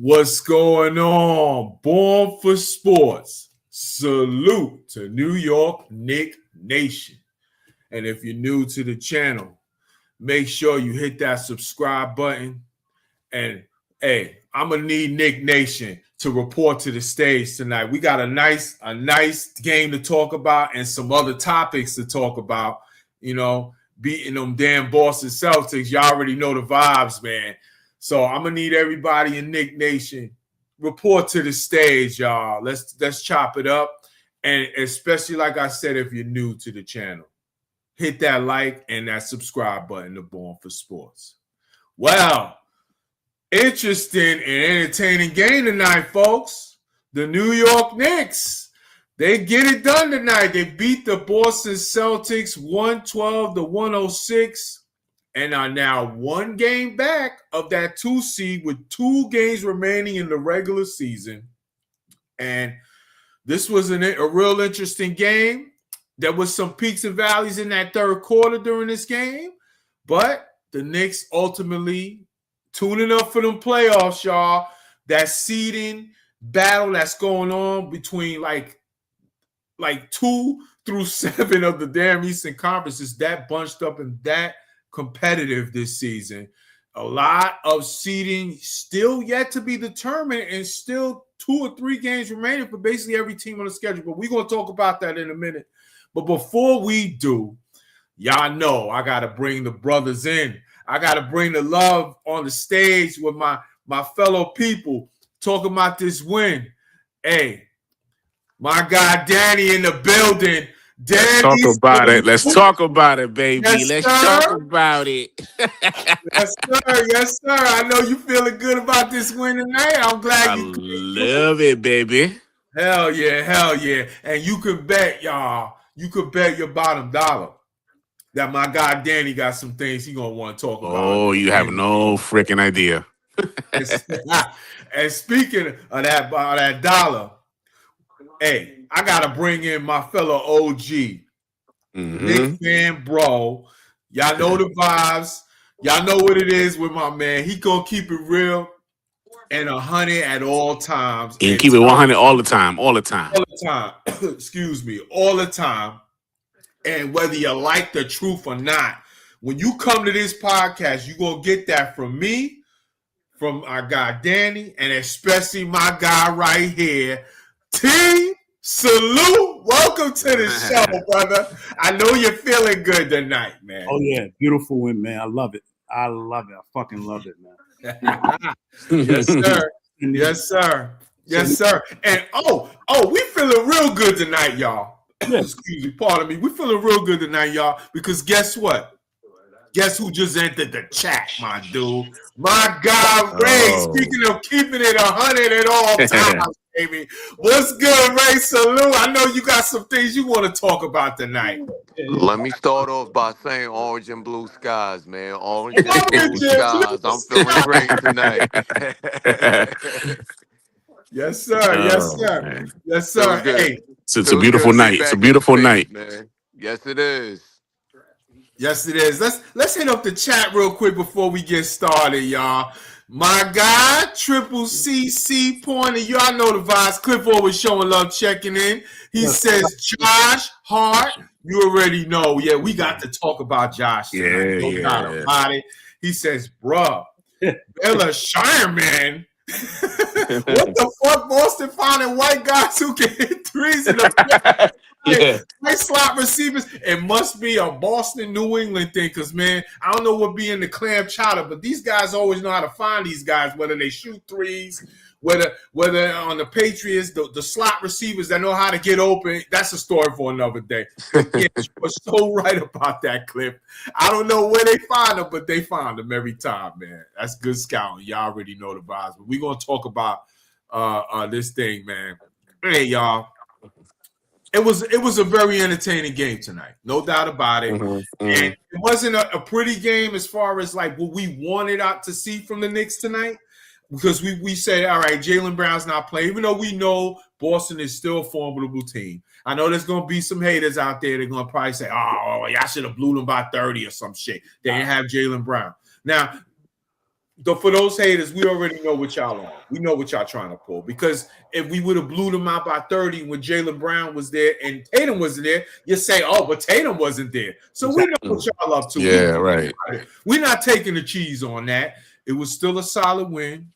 What's going on? Born for Sports. Salute to New York Knicks Nation. And if you're new to the channel, make sure you hit that subscribe button. And hey, I'm gonna need Knicks Nation to report to the stage tonight. We got a nice game to talk about and some other topics to talk about. You know, beating them damn Boston Celtics. Y'all already know the vibes, man. So I'm gonna need everybody in Knicks Nation report to the stage, y'all. Let's chop it up, and especially like I said, if you're new to the channel, hit that like and that subscribe button to Born for Sports. Well, interesting and entertaining game tonight, folks. The New York Knicks, they get it done tonight. They beat the Boston Celtics 112-106. And are now one game back of that 2 seed with 2 games remaining in the regular season. And this was a real interesting game. There was some peaks and valleys in that third quarter during this game. But the Knicks ultimately tuning up for them playoffs, y'all. That seeding battle that's going on between like 2 through 7 of the damn Eastern Conference is that bunched up and that competitive this season. A lot of seeding still yet to be determined and still 2 or 3 games remaining for basically every team on the schedule. But we're going to talk about that in a minute. But before we do, y'all know I got to bring the brothers in. I got to bring the love on the stage with my fellow people talking about this win. Hey, my guy Danny in the building. Let's talk about it, baby. Let's talk about it. Yes, sir. Yes, sir. I know you feeling good about this win tonight. I'm glad you love it, baby. Hell yeah, hell yeah. And you could bet, y'all, you could bet your bottom dollar that my guy Danny got some things he gonna want to talk about. Oh, you have no freaking idea. And speaking of that dollar, hey, I gotta bring in my fellow OG. Knicks fan, bro. Y'all know the vibes. Y'all know what it is with my man. He gonna keep it real and 100 at all times. And keep it 100 all the time. Excuse me, all the time. And whether you like the truth or not, when you come to this podcast, you're gonna get that from me, from our guy Danny, and especially my guy right here, T. Salute. Welcome to the show, brother. I know you're feeling good tonight, man. Oh, yeah. Beautiful win, man. I love it. I fucking love it, man. Yes, sir. Yes, sir. Yes, sir. And we feeling real good tonight, y'all. Excuse me, pardon me. We feeling real good tonight, y'all, because guess what? Guess who just entered the chat, my dude? My guy, Ray. Speaking of keeping it 100 at all times, baby. What's good, Ray? Salute. I know you got some things you want to talk about tonight. Let me start off by saying orange and blue skies, man. Orange and blue skies. I'm feeling great tonight. Yes, sir. Yes, sir. Man. Yes, sir. Hey, it's a beautiful night. It's a beautiful night, man. Yes, it is. Yes, it is. Let's hit up the chat real quick before we get started, y'all. My guy, Triple CC Pointer. Y'all know the vibes. Cliff always showing love, checking in. He says, Josh Hart. You already know. Yeah, we got to talk about Josh tonight. No doubt about it. He says, bruh, Bella Shireman. What the fuck? Boston finding white guys who can hit threes in the White slot receivers. It must be a Boston, New England thing, because, man, I don't know what be in the clam chowder, but these guys always know how to find these guys, whether they shoot threes, whether on the Patriots, the slot receivers that know how to get open. That's a story for another day. Yeah, you were so right about that, Cliff. I don't know where they find them, but they find them every time, man. That's good scouting. Y'all already know the vibes. But we're going to talk about this thing, man. Hey, y'all. It was a very entertaining game tonight, no doubt about it. And it wasn't a pretty game as far as like what we wanted out to see from the Knicks tonight, because we said, all right, Jaylen Brown's not playing, even though we know Boston is still a formidable team. I know there's going to be some haters out there. They're going to probably say, oh, y'all should have blew them by 30 or some shit. They didn't have Jaylen Brown. Now, for those haters, we already know what y'all on. We know what y'all trying to pull. Because if we would have blew them out by 30 when Jaylen Brown was there and Tatum wasn't there, you say, oh, but Tatum wasn't there. So we know what y'all up to. Yeah, right. We're not taking the cheese on that. It was still a solid win.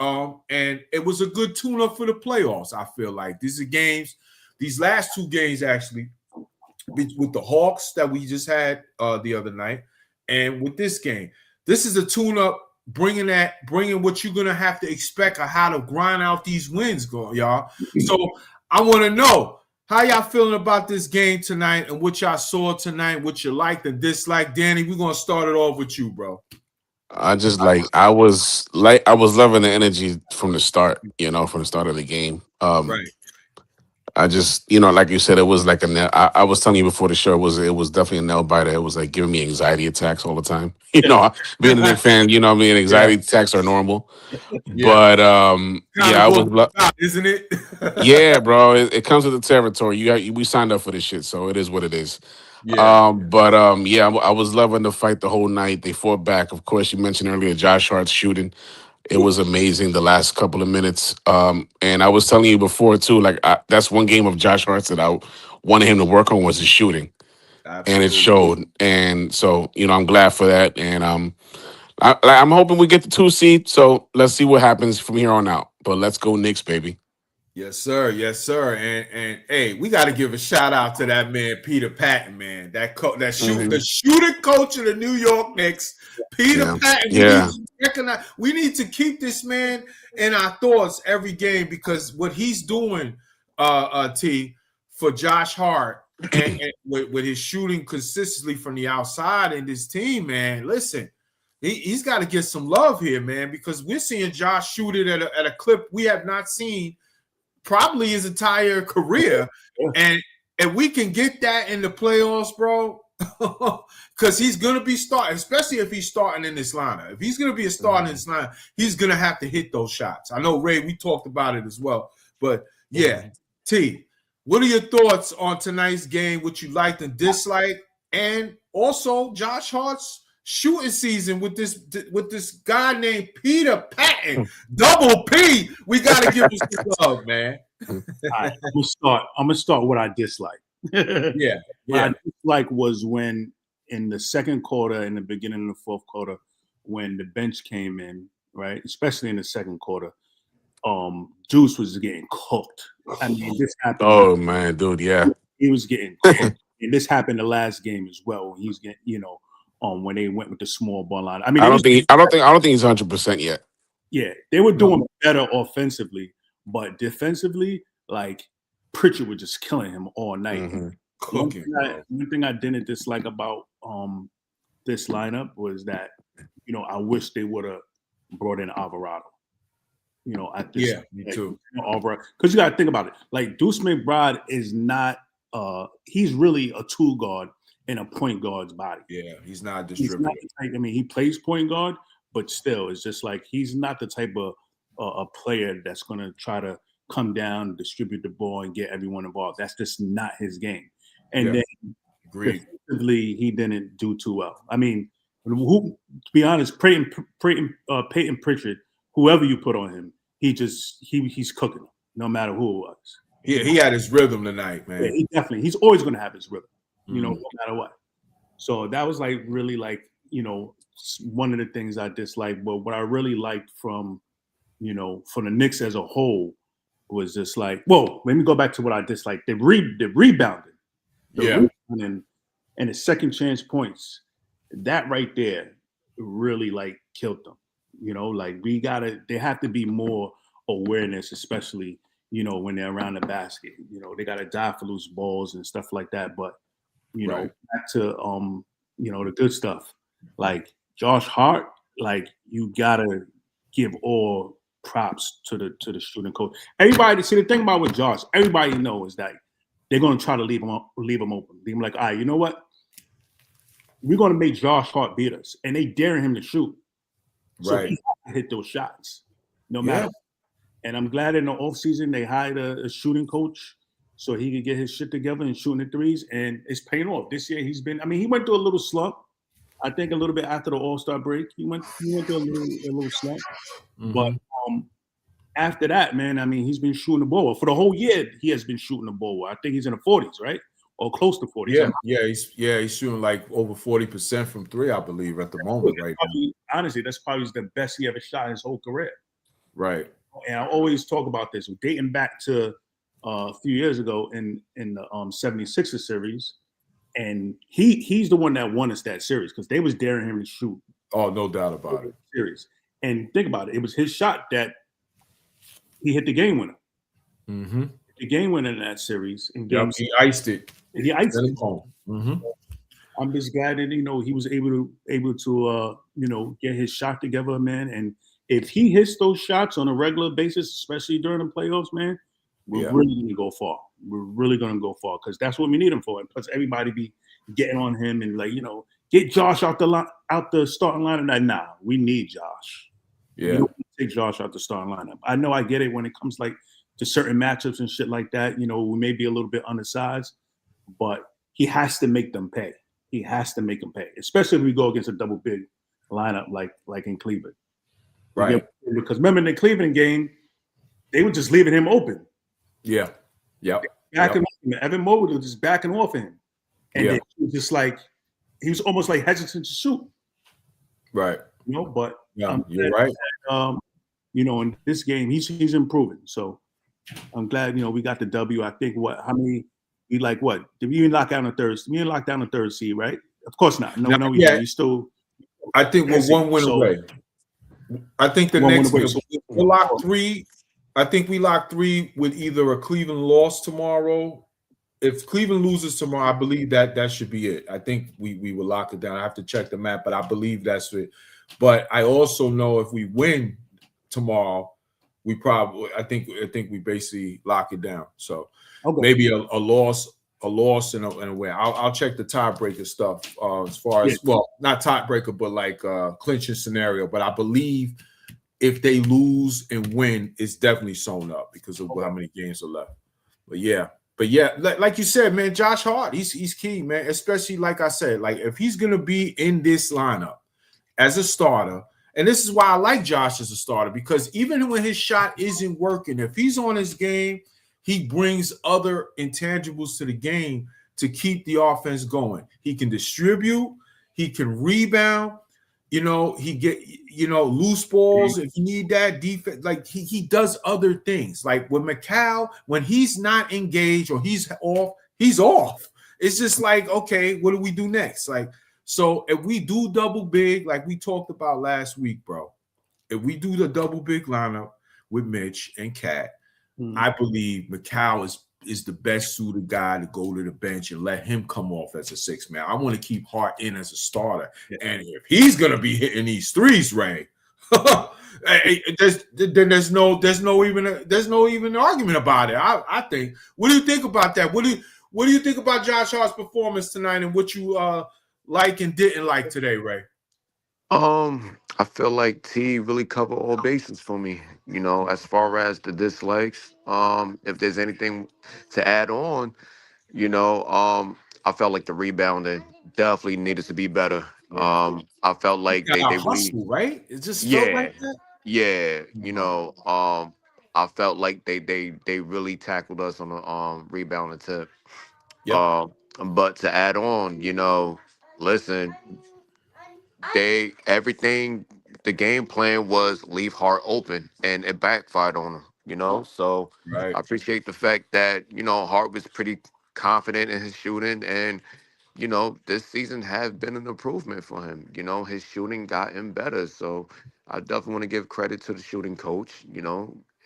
And it was a good tune-up for the playoffs, I feel like. These last two games actually, with the Hawks that we just had the other night, and with this game. This is a tune-up, bringing what you're gonna have to expect of how to grind out these wins, y'all. So I want to know how y'all feeling about this game tonight and what y'all saw tonight, what you liked and disliked. Danny, we're gonna start it off with you, bro. I was loving the energy from the start, from the start of the game. Right. I just, like you said, it was like I was telling you before the show, it was definitely a nail biter. It was like giving me anxiety attacks all the time. Being a Knicks fan, anxiety attacks are normal. Yeah. But I was, isn't it? yeah, bro, it comes with the territory. We signed up for this shit, so it is what it is. Yeah. I was loving the fight the whole night. They fought back. Of course, you mentioned earlier Josh Hart's shooting. It was amazing the last couple of minutes. And I was telling you before, too, that's one game of Josh Hart's that I wanted him to work on was his shooting. Absolutely. And it showed. And so, I'm glad for that. And I'm hoping we get the 2 seed. So let's see what happens from here on out. But let's go Knicks, baby. Yes, sir. Yes, sir. And hey, we got to give a shout out to that man, Peter Patton, man. The shooting coach of the New York Knicks, Peter Patton. We need to keep this man in our thoughts every game because what he's doing, T, for Josh Hart and with his shooting consistently from the outside and this team, man. Listen, he's got to get some love here, man, because we're seeing Josh shoot it at a clip we have not seen probably his entire career. And we can get that in the playoffs, bro, because he's going to be starting, especially if he's starting in this lineup. If he's going to be a starter in this lineup, he's going to have to hit those shots. I know, Ray, we talked about it as well. But, yeah, T, what are your thoughts on tonight's game, what you liked and disliked, and also Josh Hart's shooting season with this guy named Peter Patton, Double P. We got to give him some love, man. All right, I'm gonna start what I dislike. What I dislike was when in the second quarter, in the beginning of the fourth quarter, when the bench came in, right, especially in the second quarter, Juice was getting cooked. I mean, this happened. Oh man, dude, yeah, he was getting cooked. And this happened the last game as well. When he was getting, when they went with the small ball line. I mean, I don't think he's 100% yet. Yeah, they were doing better offensively, but defensively, like Pritchard was just killing him all night. Mm-hmm. One thing I didn't dislike about this lineup was that I wish they would have brought in Alvarado. Me too. Alvarado, because you got to think about it. Like Deuce McBride is not. He's really a tool guard in a point guard's body. Yeah, he's not a distributor. He plays point guard, but still, it's just like he's not the type of a player that's going to try to come down, distribute the ball, and get everyone involved. That's just not his game. And then defensively, he didn't do too well. I mean, to be honest, Peyton Pritchard, whoever you put on him, he's cooking no matter who it was. Yeah, he had his rhythm tonight, man. Yeah, he's always going to have his rhythm. No matter what. So that was really one of the things I disliked. But what I really liked from the Knicks as a whole was just like, let me go back to what I disliked. The rebounding. Rebounding and the second chance points. That right there really killed them. There have to be more awareness, especially, when they're around the basket. They got to dive for loose balls and stuff like that. But back to the good stuff. Like Josh Hart, you gotta give all props to the shooting coach. Everybody, see the thing about with Josh, everybody knows that they're gonna try to leave him open. Leave him like, all right, you know what? We're gonna make Josh Hart beat us, and they daring him to shoot. So he has to hit those shots, no matter what. And I'm glad in the offseason they hired a shooting coach so he could get his shit together and shooting the threes, and it's paying off. This year he went through a little slump, I think a little bit after the All-Star break, he went through a little slump. But after that, man, I mean, he's been shooting the ball for the whole year. He has been shooting the ball. I think he's in the 40s, right, or close to 40s. He's shooting like over 40% from three, I believe, at the moment right now. Honestly, that's probably the best he ever shot in his whole career. Right. And I always talk about this, dating back to a few years ago in the 76ers series. And he's the one that won us that series because they was daring him to shoot. Oh, no doubt about it. Series. And think about it. It was his shot that he hit the game winner. Mm-hmm. The game winner in that series. In game he iced it. He iced it. Mm-hmm. I'm just glad that, he was able to get his shot together, man. And if he hits those shots on a regular basis, especially during the playoffs, man, we're really going to go far. We're really going to go far because that's what we need him for. And plus, everybody be getting on him and get Josh out the starting lineup. Like, nah, we need Josh. Yeah, you don't take Josh out the starting lineup. I know I get it when it comes to certain matchups and shit like that. We may be a little bit undersized, but he has to make them pay. He has to make them pay, especially if we go against a double big lineup like in Cleveland. Right. Because remember in the Cleveland game, they were just leaving him open. Yeah. Yep. Evan Mobley was just backing off of him. And it was just he was almost hesitant to shoot. Right. But you're right. In this game, he's improving. So I'm glad, we got the W. I think how many we what? Did we even lock down the third? We didn't lock down the third seed, right? Of course not. No, we still. I think we're one win away. I think the next game we'll lock 3. I think we lock 3 with either a Cleveland loss tomorrow. If Cleveland loses tomorrow, I believe that should be it. I think we will lock it down. I have to check the map, but I believe that's it. But I also know if we win tomorrow, I think we basically lock it down. So maybe a loss in a way. I'll check the tiebreaker stuff as far as not tiebreaker, but clinching scenario. But I believe if they lose and win, it's definitely sewn up because of how many games are left. But yeah, like you said, man, Josh Hart, he's key, man. Especially like I said, if he's gonna be in this lineup as a starter. And this is why I like Josh as a starter, because even when his shot isn't working, if he's on his game, he brings other intangibles to the game to keep the offense going. He can distribute, he can rebound, he get, loose balls if you need that defense. He does other things. Like with McCall, when he's not engaged or he's off. It's just okay, what do we do next? So if we do double big, like we talked about last week, bro, if we do the double big lineup with Mitch and Cat, I believe McCall is the best suited guy to go to the bench and let him come off as a 6-man. I want to keep Hart in as a starter. Yeah. And if he's going to be hitting these threes, Ray, there's no even argument about it. I think. What do you think about that? What do you think about Josh Hart's performance tonight and what you like and didn't like today, Ray? I feel like T really covered all bases for me. As far as the dislikes, if there's anything to add on, I felt like the rebounding definitely needed to be better. I felt like they hustle, right? It just felt like that. Yeah, I felt like they really tackled us on the rebounding tip. Yep. But to add on, listen, the game plan was leave Hart open, and it backfired on him. So right. I appreciate the fact that Hart was pretty confident in his shooting, and this season has been an improvement for him. His shooting gotten better, so I definitely want to give credit to the shooting coach.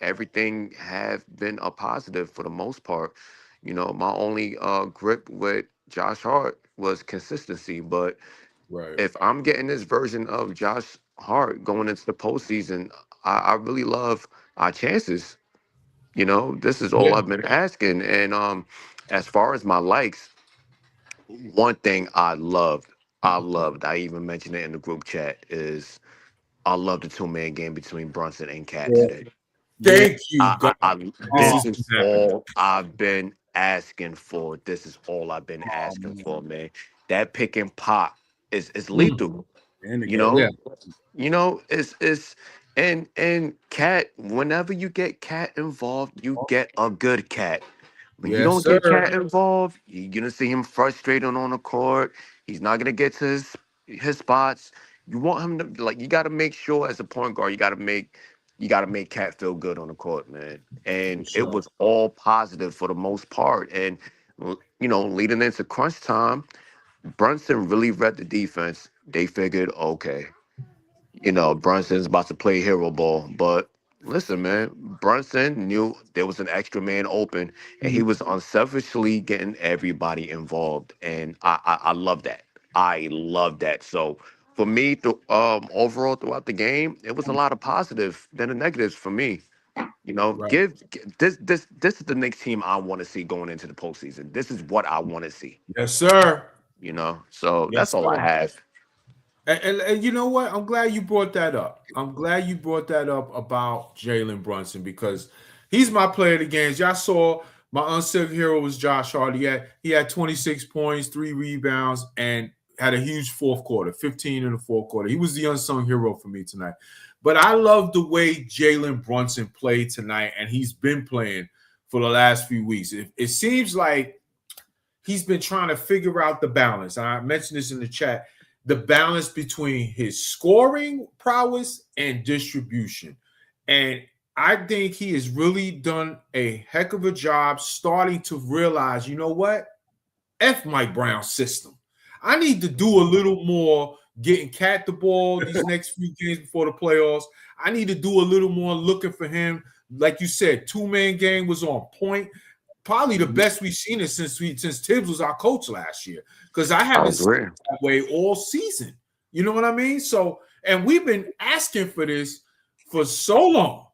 Everything have been a positive for the most part. My only grip with Josh Hart was consistency, but right. If I'm getting this version of Josh Hart going into the postseason, I really love our chances. This is all I've been asking. And as far as my likes, one thing I loved, I even mentioned it in the group chat, is I love the 2-man game between Brunson and Cat today. Thank you. This is all I've been asking for. This is all I've been asking for, man. That pick and pop is lethal. And You again, it's and Cat. Whenever you get Cat involved, you get a good Cat. When you Yes, don't get sir. Cat involved, you're gonna see him frustrated on the court. He's not gonna get to his spots. You want him to like. You got to make sure as a point guard, you got to make Cat feel good on the court, man. For And it sure. was all positive for the most part. And leading into crunch time, Brunson really read the defense. They figured, okay, Brunson's about to play hero ball. But listen, man, Brunson knew there was an extra man open, and he was unselfishly getting everybody involved. And I love that. I love that. So for me, overall throughout the game, it was a lot of positive than the negatives for me. Right. This is the next team I want to see going into the postseason. This is what I want to see. Yes, sir. So that's Yes, all I sir. have. And you know what? I'm glad you brought that up. I'm glad you brought that up about Jalen Brunson because he's my player of the games. Y'all saw my unsung hero was Josh Hart. He had 26 points, 3 rebounds, and had a huge fourth quarter, 15 in the fourth quarter. He was the unsung hero for me tonight. But I love the way Jalen Brunson played tonight, and he's been playing for the last few weeks. It seems like he's been trying to figure out the balance. And I mentioned this in the chat, the balance between his scoring prowess and distribution. And I think he has really done a heck of a job starting to realize, you know what? F Mike Brown's system. I need to do a little more getting Cat the ball these next few games before the playoffs. I need to do a little more looking for him. Like you said, two-man game was on point. Probably the best we've seen it since Tibbs was our coach last year. Because I I haven't seen agree. it that way all season. You know what I mean? So, and we've been asking for this for so long,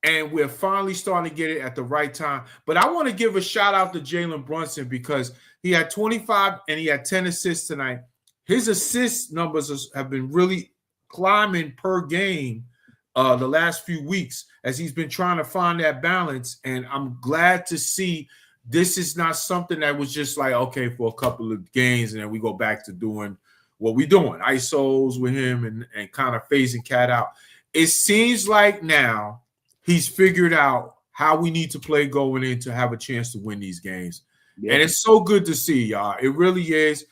and we're finally starting to get it at the right time. But I want to give a shout out to Jalen Brunson because he had 25 and he had 10 assists tonight. His assist numbers have been really climbing per game the last few weeks as he's been trying to find that balance. And I'm glad to see this is not something that was just like, okay, for a couple of games and then we go back to doing what we're doing, ISOs with him and kind of phasing Cat out. It seems like now he's figured out how we need to play going in to have a chance to win these games. Yep. And it's so good to see, y'all. It really is.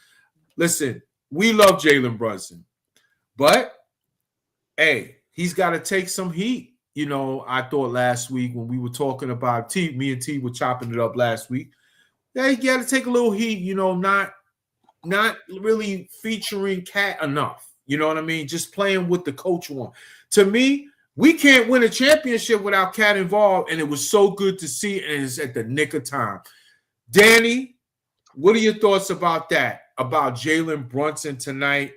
Listen, we love Jalen Brunson, but hey, he's got to take some heat. I thought last week when we were talking about me and T were chopping it up last week. Yeah, you got to take a little heat, not really featuring Cat enough. You know what I mean? Just playing with the coach on. To me, we can't win a championship without Cat involved, and it was so good to see, and it's at the nick of time. Danny, what are your thoughts about that? About Jalen Brunson tonight,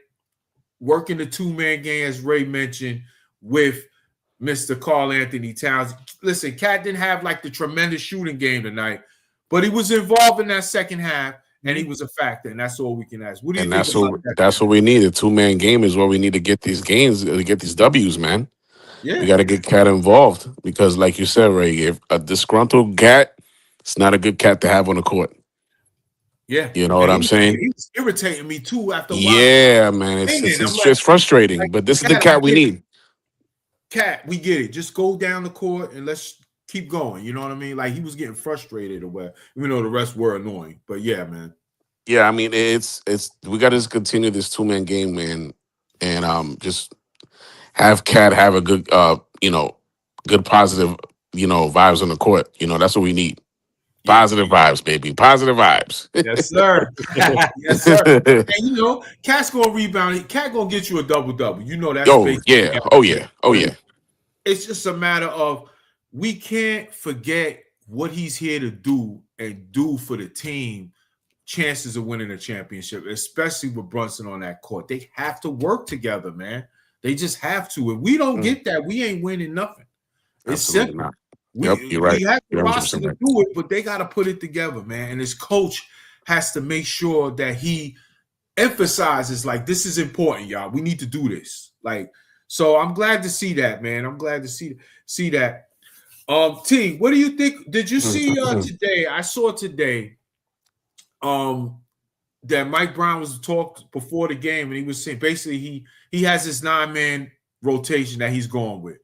working the two-man game, as Ray mentioned, with Mr. Karl Anthony Towns. Listen, Cat didn't have like the tremendous shooting game tonight, but he was involved in that second half, and he was a factor, and that's all we can ask. What do you think about that? That's what we need. A two-man game is what we need to get these games, to get these W's, man. Yeah. We got to get Cat involved because, like you said, Ray, if a disgruntled Cat, it's not a good Cat to have on the court. Yeah. You know what I'm saying? He was irritating me, too, after a while. Yeah, man. It's frustrating, but this is the Cat we need. Cat, we get it. Just go down the court and let's keep going. You know what I mean? Like he was getting frustrated or whatever, even though the rest were annoying. But yeah, man. Yeah, I mean, it's we got to just continue this two-man game, man, and just have Cat have a good, good positive, vibes on the court. That's what we need. Positive vibes, baby. Positive vibes. Yes, sir. Yes, sir. And Cat's gonna rebound. Cat gonna get you a double-double. That's yeah. Oh yeah. It's just a matter of we can't forget what he's here to do and do for the team. Chances of winning a championship, especially with Brunson on that court. They have to work together, man. They just have to. If we don't get that, we ain't winning nothing. It's Absolutely simple. not. You're right. We have the You're roster to 100% do it, but they got to put it together, man. And his coach has to make sure that he emphasizes, like, this is important, y'all. We need to do this. Like, so I'm glad to see that, man. I'm glad to see that. T, what do you think? Did you see today? I saw today. that Mike Brown was talked before the game, and he was saying basically he has this 9-man rotation that he's going with.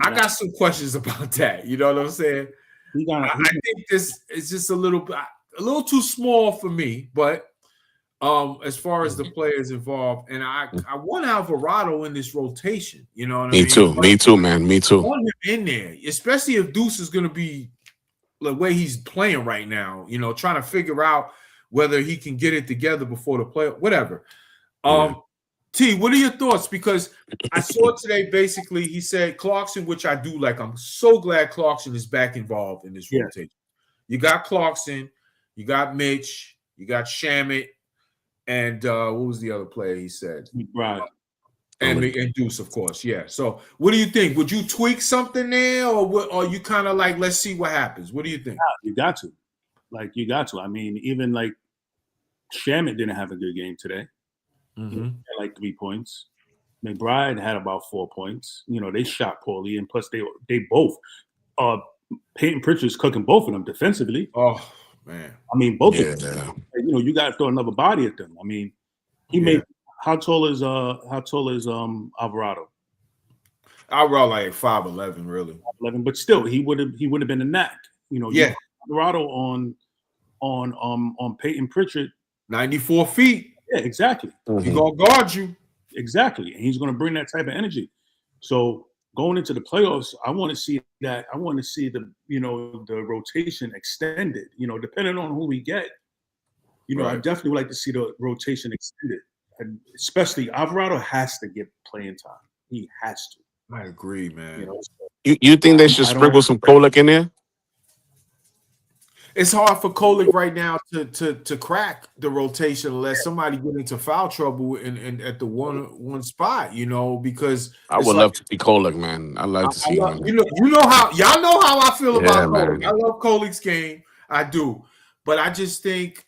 I got some questions about that. You know what I'm saying? I think this is just a little too small for me, but as far as the players involved, and I want Alvarado in this rotation. You know what I mean? Me too, man. Me too. I want him in there, especially if Deuce is going to be the way he's playing right now. You know, trying to figure out whether he can get it together before the play, whatever. T, what are your thoughts? Because I saw today, basically, he said Clarkson, which I do like. I'm so glad Clarkson is back involved in this rotation. You got Clarkson, you got Mitch, you got Shamet, and what was the other player he said? Right. And Deuce, of course. Yeah. So what do you think? Would you tweak something there, or you kind of like, let's see what happens? What do you think? You got to. You got to. I mean, even like Shamet didn't have a good game today. Mm-hmm. He had like 3 points. McBride had about 4 points. You know, they shot poorly, and plus they both. Peyton Pritchard's cooking both of them defensively. Oh man! I mean, both of them. You know, you got to throw another body at them. I mean, he made. How tall is Alvarado? Alvarado like 5'11", really. 5'11", but still, he would have been a knack. You know, Alvarado on Peyton Pritchard, 94 feet. Yeah, exactly. Mm-hmm. He's gonna guard you. Exactly, and he's gonna bring that type of energy. So going into the playoffs, I want to see that. I want to see the rotation extended. You know, depending on who we get. You know, I definitely would like to see the rotation extended. And especially Alvarado has to get playing time. He has to. I agree, man. You think they should sprinkle some Kolek in there? It's hard for Kolek right now to crack the rotation unless somebody get into foul trouble in at the one spot, you know, because I would love to see Kolek, man. I'd like to see him. You know how y'all know how I feel about Kolek. Man. I love Kolek's game. I do. But I just think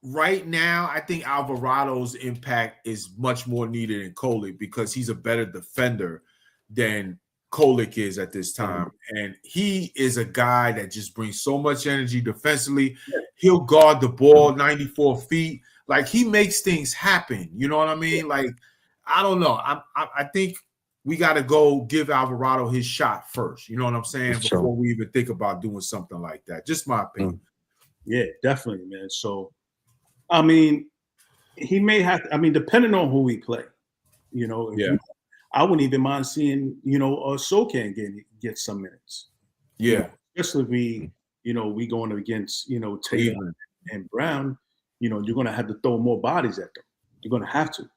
right now, I think Alvarado's impact is much more needed in Kolek because he's a better defender than Kolek is at this time. And he is a guy that just brings so much energy defensively. He'll guard the ball 94 feet. Like, he makes things happen. You know what I mean? Like, I don't know. I think we got to go give Alvarado his shot first. You know what I'm saying? Before we even think about doing something like that. Just my opinion. Yeah, definitely, man. So, I mean, he may have to, I mean, depending on who we play, you know. I wouldn't even mind seeing, Sokan get some minutes. Yeah. You know, especially if we going against, Taylor and Brown, you're going to have to throw more bodies at them. You're going to have to.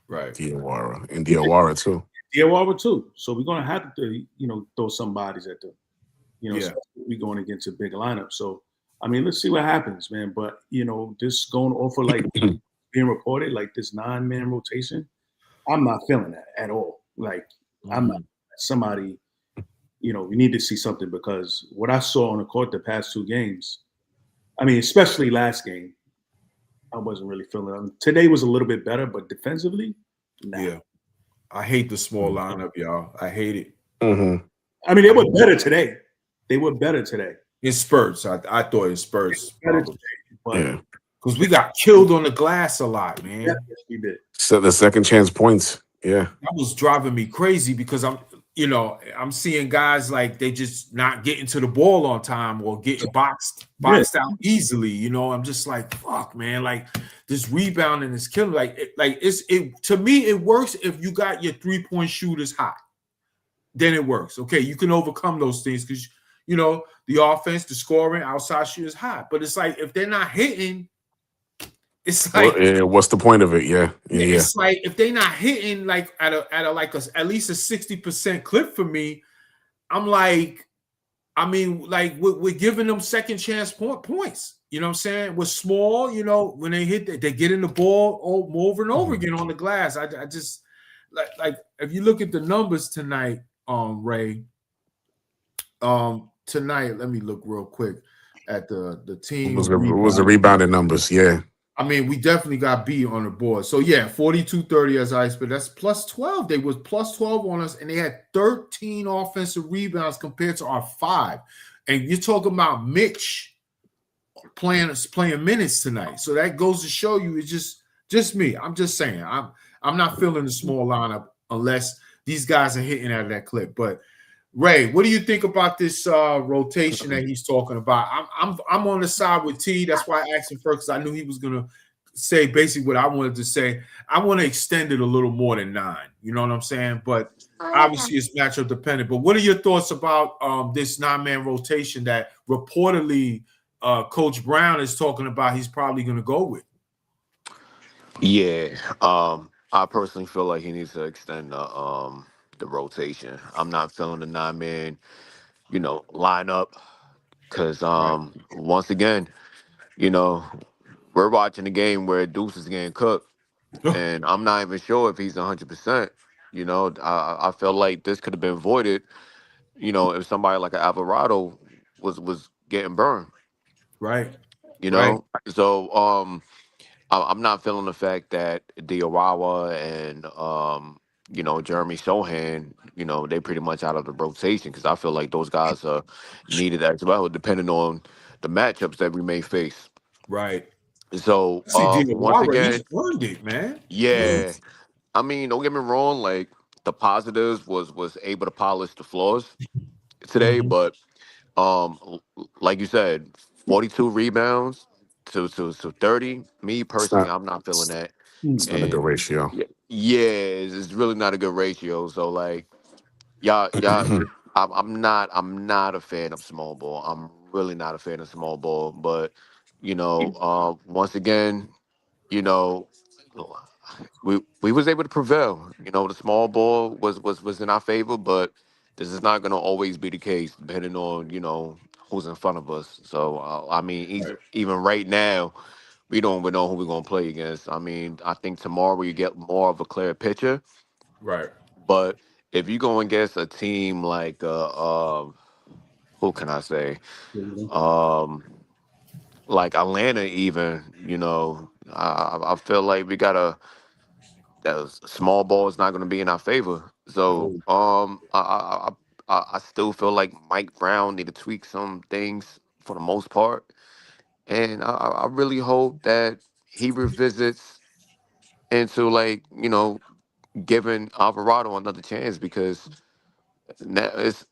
Right. Diawara. And Diawara, too. Diawara, too. So we're going to have to, throw some bodies at them. We're going against a big lineup. So, I mean, let's see what happens, man. But, this going off for like being reported, like this 9-man rotation, I'm not feeling that at all. Like, I'm not somebody, we need to see something because what I saw on the court the past 2 games, I mean, especially last game, I wasn't really feeling it. Today was a little bit better, but defensively, nah. Yeah. I hate the small lineup, y'all. I hate it. Mm-hmm. I mean, they were better today. In spurts. I thought in spurts. Because we got killed on the glass a lot, man. Yes, we did. So the second chance points. Yeah. That was driving me crazy because I'm seeing guys like they just not getting to the ball on time or getting boxed out easily. I'm just like, fuck, man. Like, this rebounding is killing. To me, it works if you got your 3-point shooters hot. Then it works. Okay, you can overcome those things because the offense, the scoring, outside shooters hot. But it's like if they're not hitting, it's like, what's the point of it? Yeah. It's like if they're not hitting like at least a 60% clip for me, I'm like, I mean, like we're giving them second chance points. You know what I'm saying? We're small. When they hit, they get in the ball over and over again on the glass. I just like if you look at the numbers tonight, Ray. Tonight, let me look real quick at the team. It was the rebounding numbers, yeah. I mean, we definitely got beat on the board. So, 42-30 as I expect. That's plus 12. They was plus 12 on us, and they had 13 offensive rebounds compared to our 5. And you're talking about Mitch playing minutes tonight. So that goes to show you it's just me. I'm just saying I'm not feeling the small lineup unless these guys are hitting out of that clip. But Ray, what do you think about this rotation that he's talking about? I'm on the side with T. That's why I asked him first, because I knew he was gonna say basically what I wanted to say. I want to extend it a little more than 9. You know what I'm saying? But obviously it's matchup dependent. But what are your thoughts about this 9-man rotation that reportedly Coach Brown is talking about he's probably going to go with? Yeah, I personally feel like he needs to extend the rotation. I'm not feeling the 9-man, lineup because Right. once again, you know, we're watching a game where Deuce is getting cooked, and I'm not even sure if he's 100%. I feel like this could have been voided. If somebody like an Alvarado was getting burned. Right. You Right. know, so I'm not feeling the fact that Diawara and Jeremy Sohan, they pretty much out of the rotation because I feel like those guys are needed as well, depending on the matchups that we may face. Right. So See, once Diawara, he's again, earned it, man. yeah, I mean, don't get me wrong, like the positives was able to polish the flaws today, Mhm. but like you said, 42 rebounds to 30. Me It's personally, not. I'm not feeling that. It's not a good And ratio. yeah, it's really not a good ratio. So like y'all, I'm not a fan of small ball. I'm really not a fan of small ball. But once again, you know, we was able to prevail. The small ball was in our favor, but this is not going to always be the case, depending on who's in front of us. So I mean, even right now, we don't even know who we're going to play against. I mean, I think tomorrow you get more of a clear picture. Right. But if you go against a team like who can I say? Um, like Atlanta, even I feel like we gotta that small ball is not going to be in our favor. So No. I still feel like Mike Brown need to tweak some things for the most part, and I really hope that he revisits into like giving Alvarado another chance because now it's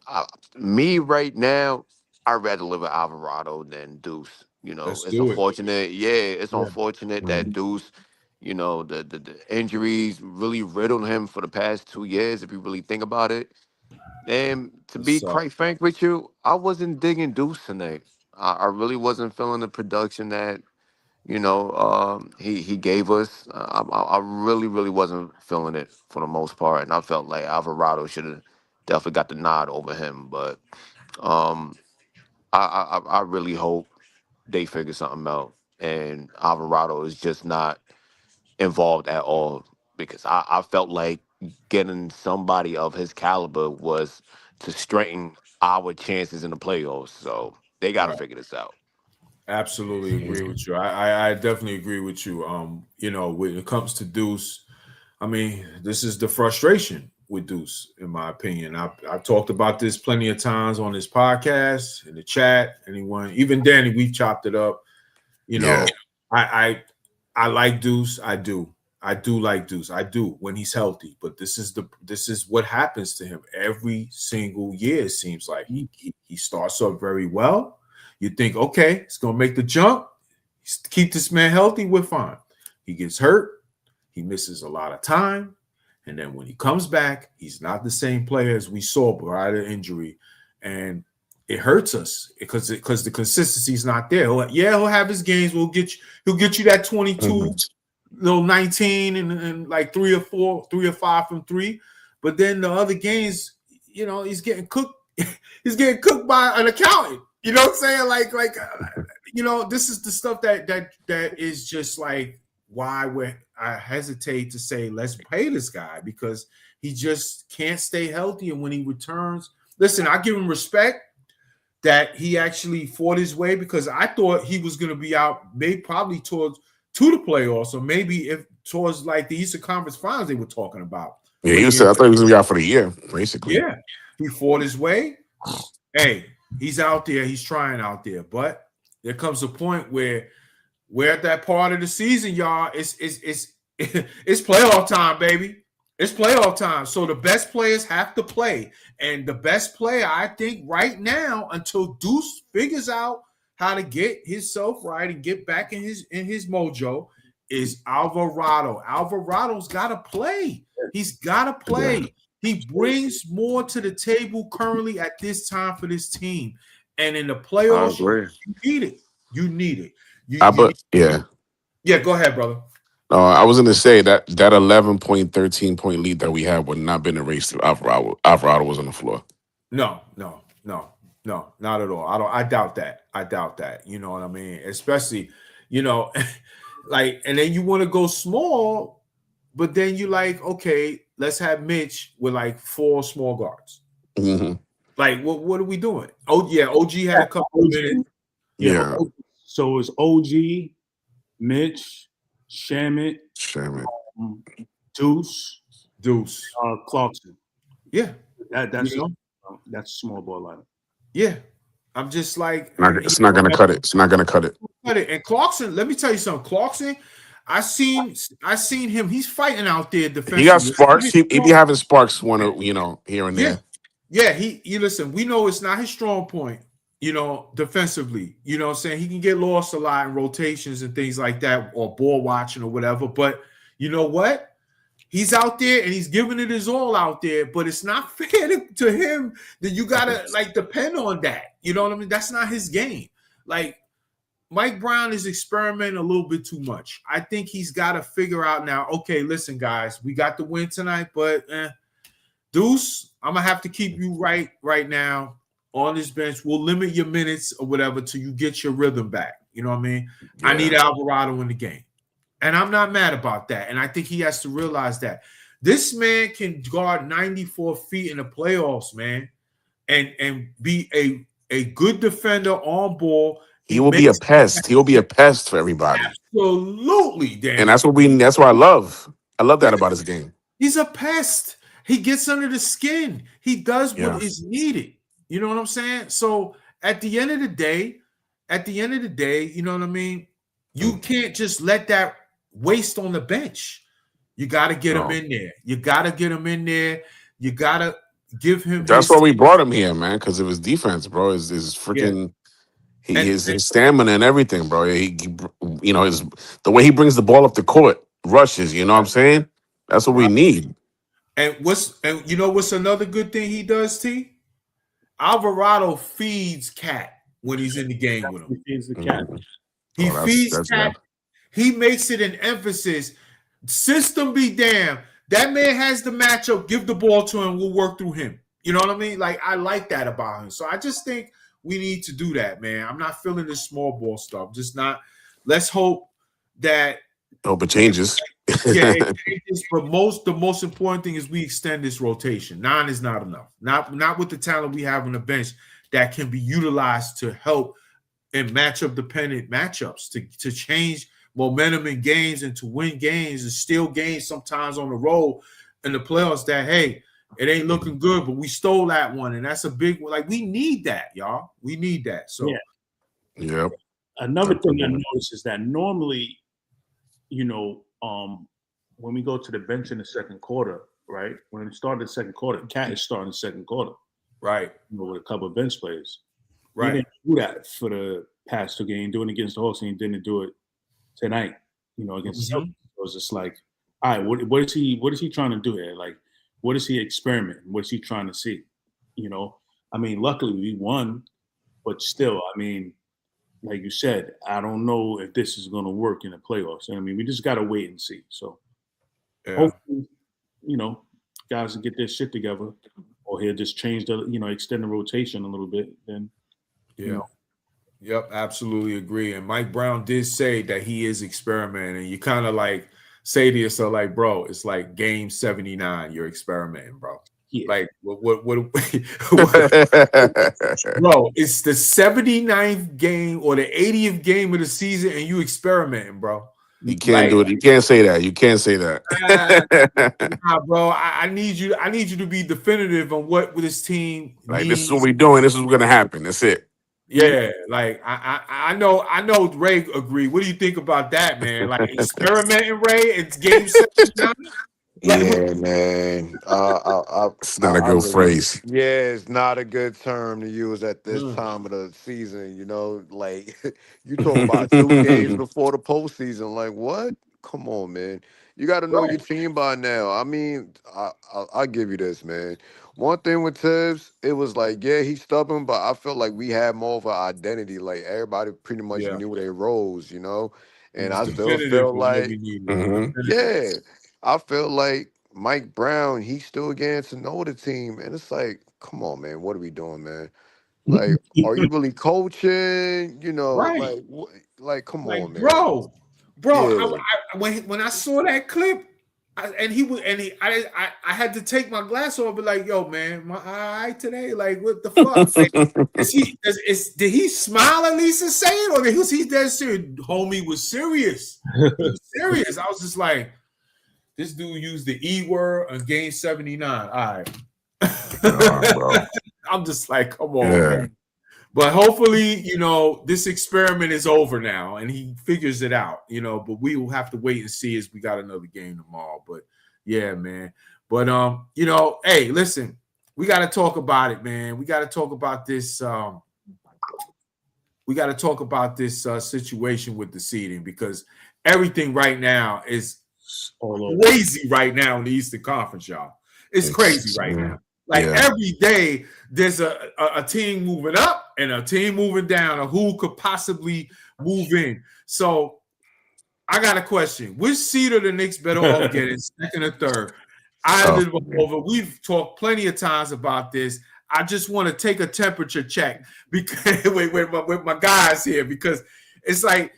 uh, me right now. I'd rather live with Alvarado than Deuce. Let's It's do it. unfortunate. Yeah, it's Yeah. unfortunate that Mhm. Deuce, the injuries really riddled him for the past 2 years, if you really think about it. And to It be sucks. quite frank with you, I wasn't digging Deuce tonight. I really wasn't feeling the production that he gave us. I really really wasn't feeling it for the most part, and I felt like Alvarado should have definitely got the nod over him. But um, I really hope they figure something out, and Alvarado is just not involved at all because I felt like getting somebody of his caliber was to strengthen our chances in the playoffs. So they got to Right. figure this out. Absolutely agree with you. I definitely agree with you. When it comes to Deuce, I mean, this is the frustration with Deuce, in my opinion. I've talked about this plenty of times on this podcast, in the chat. Anyone, even Danny, we've chopped it up. You Yeah. know, I I like Deuce. I do. I do like Deuce. I do when he's healthy. But this is what happens to him every single year. It seems like he starts up very well. You think, okay, he's gonna make the jump. Keep this man healthy. We're fine. He gets hurt. He misses a lot of time. And then when he comes back, he's not the same player as we saw prior to injury. And it hurts us because the consistency is not there. He'll have his games. He'll get you that 22, Mhm. 19, and like 3 or 5 from three. But then the other games, he's getting cooked. He's getting cooked by an accountant. You know what I'm saying? This is the stuff that is just like why I hesitate to say let's pay this guy because he just can't stay healthy. And when he returns, listen, I give him respect that he actually fought his way because I thought he was going to be out maybe probably towards to the playoffs or maybe if towards like the Eastern Conference Finals they were talking about. Yeah, But he was. I thought he was gonna be out for the year, basically. he fought his way. Hey, he's out there. He's trying out there. But There comes a point where we're at that part of the season, y'all. It's it's playoff time, baby. It's playoff time. So the best players have to play. And the best player, I think, right now, until Deuce figures out how to get himself right and get back in his mojo, is Alvarado. Alvarado's got to play. He's got to play. Yeah. He brings more to the table currently at this time for this team. And in the playoffs, you need it. You need it. Yeah, go ahead, brother. I was going to say that 11-point, 13-point lead that we had would not been erased if Alvarado was on the floor. No, not at all. I doubt that. You know what I mean? Especially, like, and then you want to go small, but then you like, okay, let's have Mitch with like 4 small guards. Mm-hmm. Like, what are we doing? Oh yeah, OG had a couple of minutes. Yeah. So it's OG, Mitch, Shamit, Deuce, Clarkson. Yeah, that's a small ball lineup. Yeah, I'm just like, it's not gonna cut it. It's not gonna cut it. And Clarkson, let me tell you something. Clarkson, I seen him. He's fighting out there defensively. He got sparks. He be having sparks here and there. Yeah. You listen. We know it's not his strong point. Defensively, what I'm saying? He can get lost a lot in rotations and things like that, or ball watching or whatever. But you know what? He's out there and he's giving it his all out there, but it's not fair to him that you gotta like depend on that. You know what I mean? That's not his game. Like, Mike Brown is experimenting a little bit too much. I think he's got to figure out now, okay, listen, guys, we got the win tonight, but Deuce, I'm gonna have to keep you right now on this bench. We'll limit your minutes or whatever till you get your rhythm back. You know what I mean? Yeah. I need Alvarado in the game. And I'm not mad about that. And I think he has to realize that. This man can guard 94 feet in the playoffs, man, and be a good defender on ball. He will be a pest. He will be a pest for everybody. Absolutely, Dan. And that's what I love. I love that about his game. He's a pest. He gets under the skin. He does what is needed. You know what I'm saying? So at the end of the day, you know what I mean? You can't just let that waste on the bench. You got to get him in there. You got to give him. That's why we brought him here, man, because of his defense, bro. His freaking his stamina and everything, bro. The way he brings the ball up the court, rushes. You know what I'm saying? That's what we need. And what's another good thing he does, T? Alvarado feeds Cat when he's in the game with him. He feeds the Cat. He feeds Cat. He makes it an emphasis. System be damned. That man has the matchup. Give the ball to him. We'll work through him. You know what I mean? Like, I like that about him. So I just think we need to do that, man. I'm not feeling this small ball stuff. Just not. Let's hope that. Hope it changes. It changes. But the most important thing is we extend this rotation. 9 is not enough. Not with the talent we have on the bench that can be utilized to help in matchup dependent matchups to change momentum in games and to win games and steal games sometimes on the road in the playoffs. That it ain't looking good, but we stole that one, and that's a big one. Like, we need that, y'all. We need that. So yeah. Another thing I noticed is that normally, when we go to the bench in the second quarter, right? When we start the second quarter, Cat is starting the second quarter. Right. With a couple of bench players. Right. He didn't do that for the past 2 games, doing it against the Hawks, and he didn't do it tonight, against the Celtics. It was just like, all right, what is he trying to do here? Like, what is he experimenting? What is he trying to see? I mean, luckily we won, but still, I mean, like you said, I don't know if this is going to work in the playoffs. I mean, we just got to wait and see. So hopefully, guys will get their shit together, or he'll just change extend the rotation a little bit. Then, Yep, absolutely agree. And Mike Brown did say that he is experimenting. You kind of like say to yourself, like, bro, it's like game 79. You're experimenting, bro. Yeah. Like, what bro, it's the 79th game or the 80th game of the season, and you experimenting, bro. You can't do it. You can't say that. You can't say that. Nah, bro. I need you to be definitive on what this team needs. This is what we're doing. This is what's gonna happen. That's it. Yeah, like I know Ray agreed. What do you think about that, man? Like experimenting Ray, it's game 79. Like, Yeah, man. It's not a I good really, phrase. yeah, it's not a good term to use at this mm, time of the season. You know, like you talking about 2 games before the postseason. Like what? Come on, man. You got to know your right. team by now. I mean, I'll give you this, man. One thing with Tibbs, it was like, yeah, he's stubborn, but I felt like we had more of an identity. Like everybody pretty much Yeah. knew their roles, He And was I still definitive feel of what we like, needed. Hmm. Definitive. yeah. I feel like Mike Brown, he's still getting to know the team. And it's like, come on, man, what are we doing, man? Like, are you really coaching? Right. Like, come Like, on, man. bro, Yeah. when I saw that clip, I had to take my glass off, and be like, yo, man, my eye today, like, what the fuck? Like, did he smile at least and say it, or was he dead serious? Homie was serious. He was serious. I was just like, this dude used the E word on game 79. All Nah, right. bro. I'm just like, come on, Yeah. man. But hopefully, this experiment is over now and he figures it out, but we will have to wait and see as we got another game tomorrow. But yeah, man. But hey, listen, we got to talk about it, man. We got to talk about this situation with the seeding, because everything right now is crazy right now in the Eastern Conference, y'all. It's crazy right now. Like every day, there's a team moving up and a team moving down, or who could possibly move in. So I got a question. Which seed are the Knicks better off getting, second or third? We've talked plenty of times about this. I just want to take a temperature check because with my guys here, because it's like,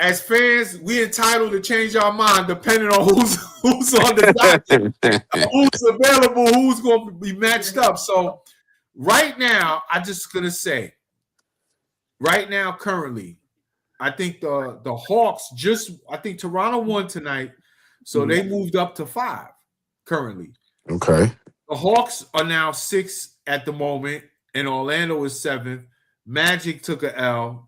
as fans, we entitled to change our mind depending on who's on the docket, who's available, who's going to be matched up. So right now, I'm just gonna say, right now, currently, I think the Hawks I think Toronto won tonight, so they moved up to 5 currently. Okay. The Hawks are now 6 at the moment, and Orlando is 7th. Magic took a L.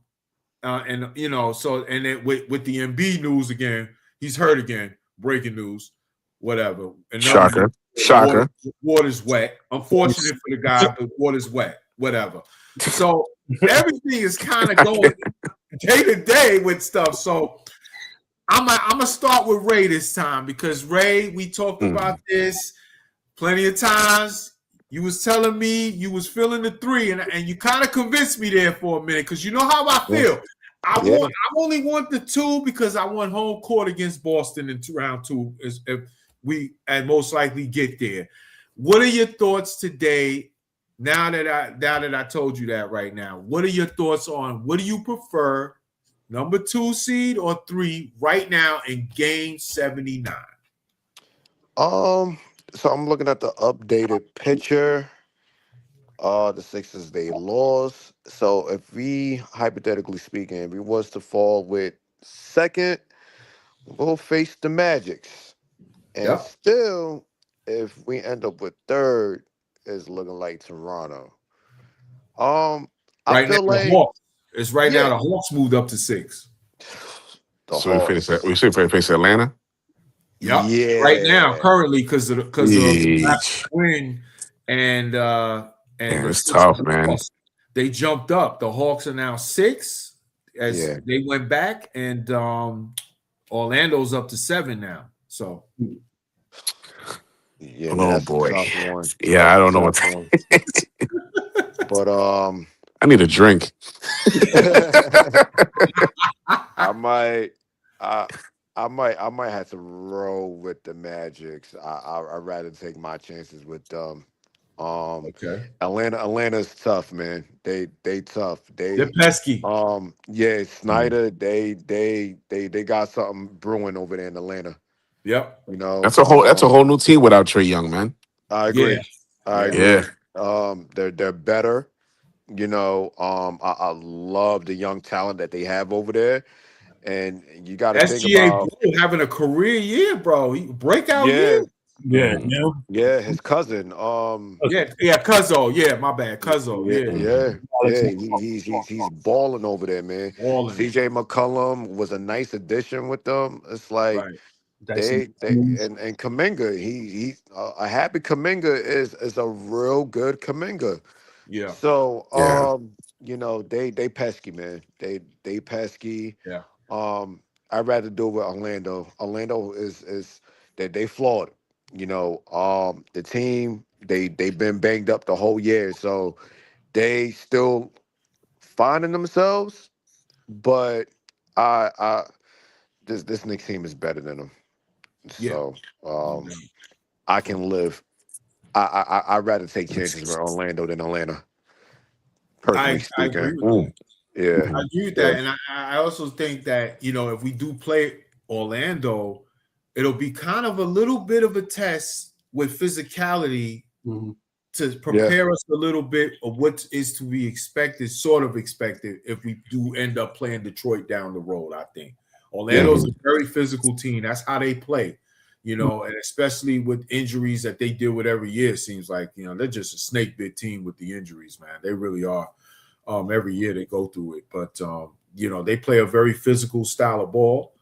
And then with the Embiid news again, he's hurt again. Breaking news, whatever. Shocker. Water's wet. Unfortunate for the guy, but water's wet. Whatever. So everything is kind of going day to day with stuff. So I'm gonna start with Ray this time, because Ray, we talked about this plenty of times. You was telling me you was feeling the 3, and you kind of convinced me there for a minute, because you know how I feel. I only want the 2 because I want home court against Boston in round 2, if we and most likely get there. What are your thoughts today? Now that I told you that right now, what are your thoughts on what do you prefer, number 2 seed or 3 right now in game 79? So I'm looking at the updated picture. The Sixers, they lost. So if we, hypothetically speaking, if we was to fall with second, we'll face the Magics. And Yep. still, if we end up with third, it's looking like Toronto. I Right now, feel the like, Hawks. It's right now yeah, the Hawks moved up to 6. the So we Hawks. face Atlanta. Yep. Right now, Yeah. currently, because of the Yeesh. win and Man, the it's Sixers tough, man. loss, they jumped up. The Hawks are now 6 as Yeah. they went back, and Orlando's up to 7 now. So Yeah, man, that's a boy. tough one. Yeah, I don't know Tough what. one. But I need a drink. I might, I might have to roll with the Magics. I'd rather take my chances with them. okay, Atlanta's tough, man. They tough. they're pesky. Yeah, Snyder. They got something brewing over there in Atlanta. Yep. That's a whole new team without Trey Young, man. I agree. Yeah. I agree. They're better. I love the young talent that they have over there. And you got to think SGA about, Blue having a career year, bro. Breakout yeah, year. Yeah, Mhm. Neil. Yeah, his cousin. Yeah, Cuzzo. Yeah, my bad, Cuzzo. Yeah, Yeah, yeah, Alex. yeah. He's balling over there, man. balling. CJ McCollum was a nice addition with them. It's like Right. Dyson. they and Kaminga. He a happy Kaminga is a real good Kaminga. Yeah. So Yeah. they pesky, man. They pesky. Yeah. I'd rather do it with Orlando. Orlando is that they flawed. The team they've been banged up the whole year, so they still finding themselves. But I this Knicks team is better than them. Yeah. So No um, doubt. I can live. I'd rather take chances with Orlando than Atlanta, personally I agree speaking. with that. Ooh. Yeah, I agree with yeah, that, and I also think that if we do play Orlando, it'll be kind of a little bit of a test with physicality Mhm. to yeah, prepare us a little bit of what is to be expected, sort of expected, if we do end up playing Detroit down the road. I think yeah. Orlando's a very physical team. That's how they play, and especially with injuries that they deal with every year, it seems like they're just a snake bit team with the injuries, man. They really are. Every year they go through it, but they play a very physical style of ball,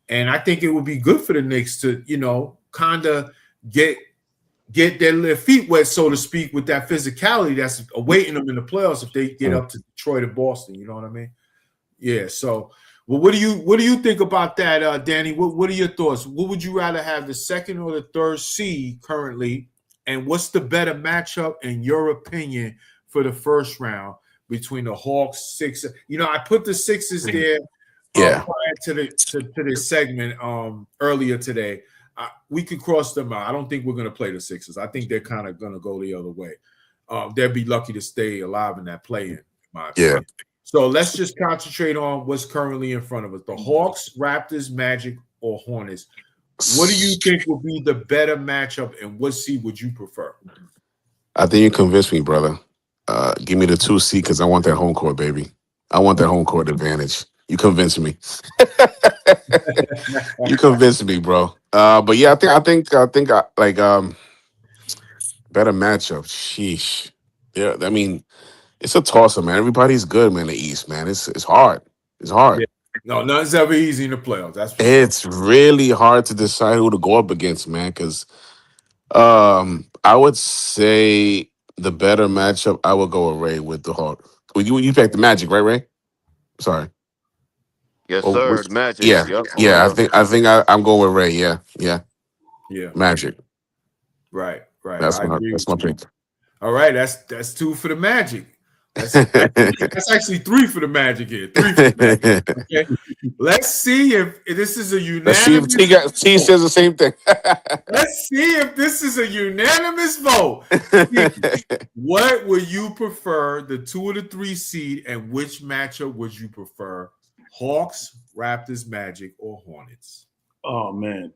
and I think it would be good for the Knicks to kind of get their feet wet, so to speak, with that physicality that's awaiting them in the playoffs if they get up to Detroit and Boston. You know what I mean? Yeah. So, well, what do you think about that, Danny? What are your thoughts? What would you rather have, the second or the third seed currently, and what's the better matchup in your opinion for the first round between the Hawks, Sixers? I put the Sixers there Yeah. prior to this segment earlier today. We could cross them out. I don't think we're going to play the Sixers. I think they're kind of going to go the other way. They'll be lucky to stay alive in that play-in, in my Yeah. opinion. So let's just concentrate on what's currently in front of us: the Hawks, Raptors, Magic, or Hornets. What do you think will be the better matchup, and what seed would you prefer? I think you convinced me, brother. Give me the 2 seed because I want that home court, baby. I want that home court advantage. You convinced me. You convinced me, bro. But yeah, I think better matchup. Sheesh. Yeah, I mean, it's a tosser, man. Everybody's good, man. The East, man. It's hard. It's hard. Yeah. No, nothing's ever easy in the playoffs. That's for sure. It's really hard to decide who to go up against, man. Because I would say the better matchup. I would go with Ray with the Hawks. Well, you picked the Magic, right, Ray? Sorry. Yes, Oh, sir. Magic. yeah, Yep. yeah. Orlando. I'm going with Ray. Yeah, yeah. Yeah. Magic. Right. I agree That's with my you. pick. All right, that's 2 for the Magic. That's actually 3 for the Magic here. 3 for the Magic. Okay. Let's see if this is a Let's see if unanimous T vote. says the same thing. Let's see if this is a unanimous vote. What would you prefer, the 2 or the 3 seed, and which matchup would you prefer? Hawks, Raptors, Magic, or Hornets? Oh man.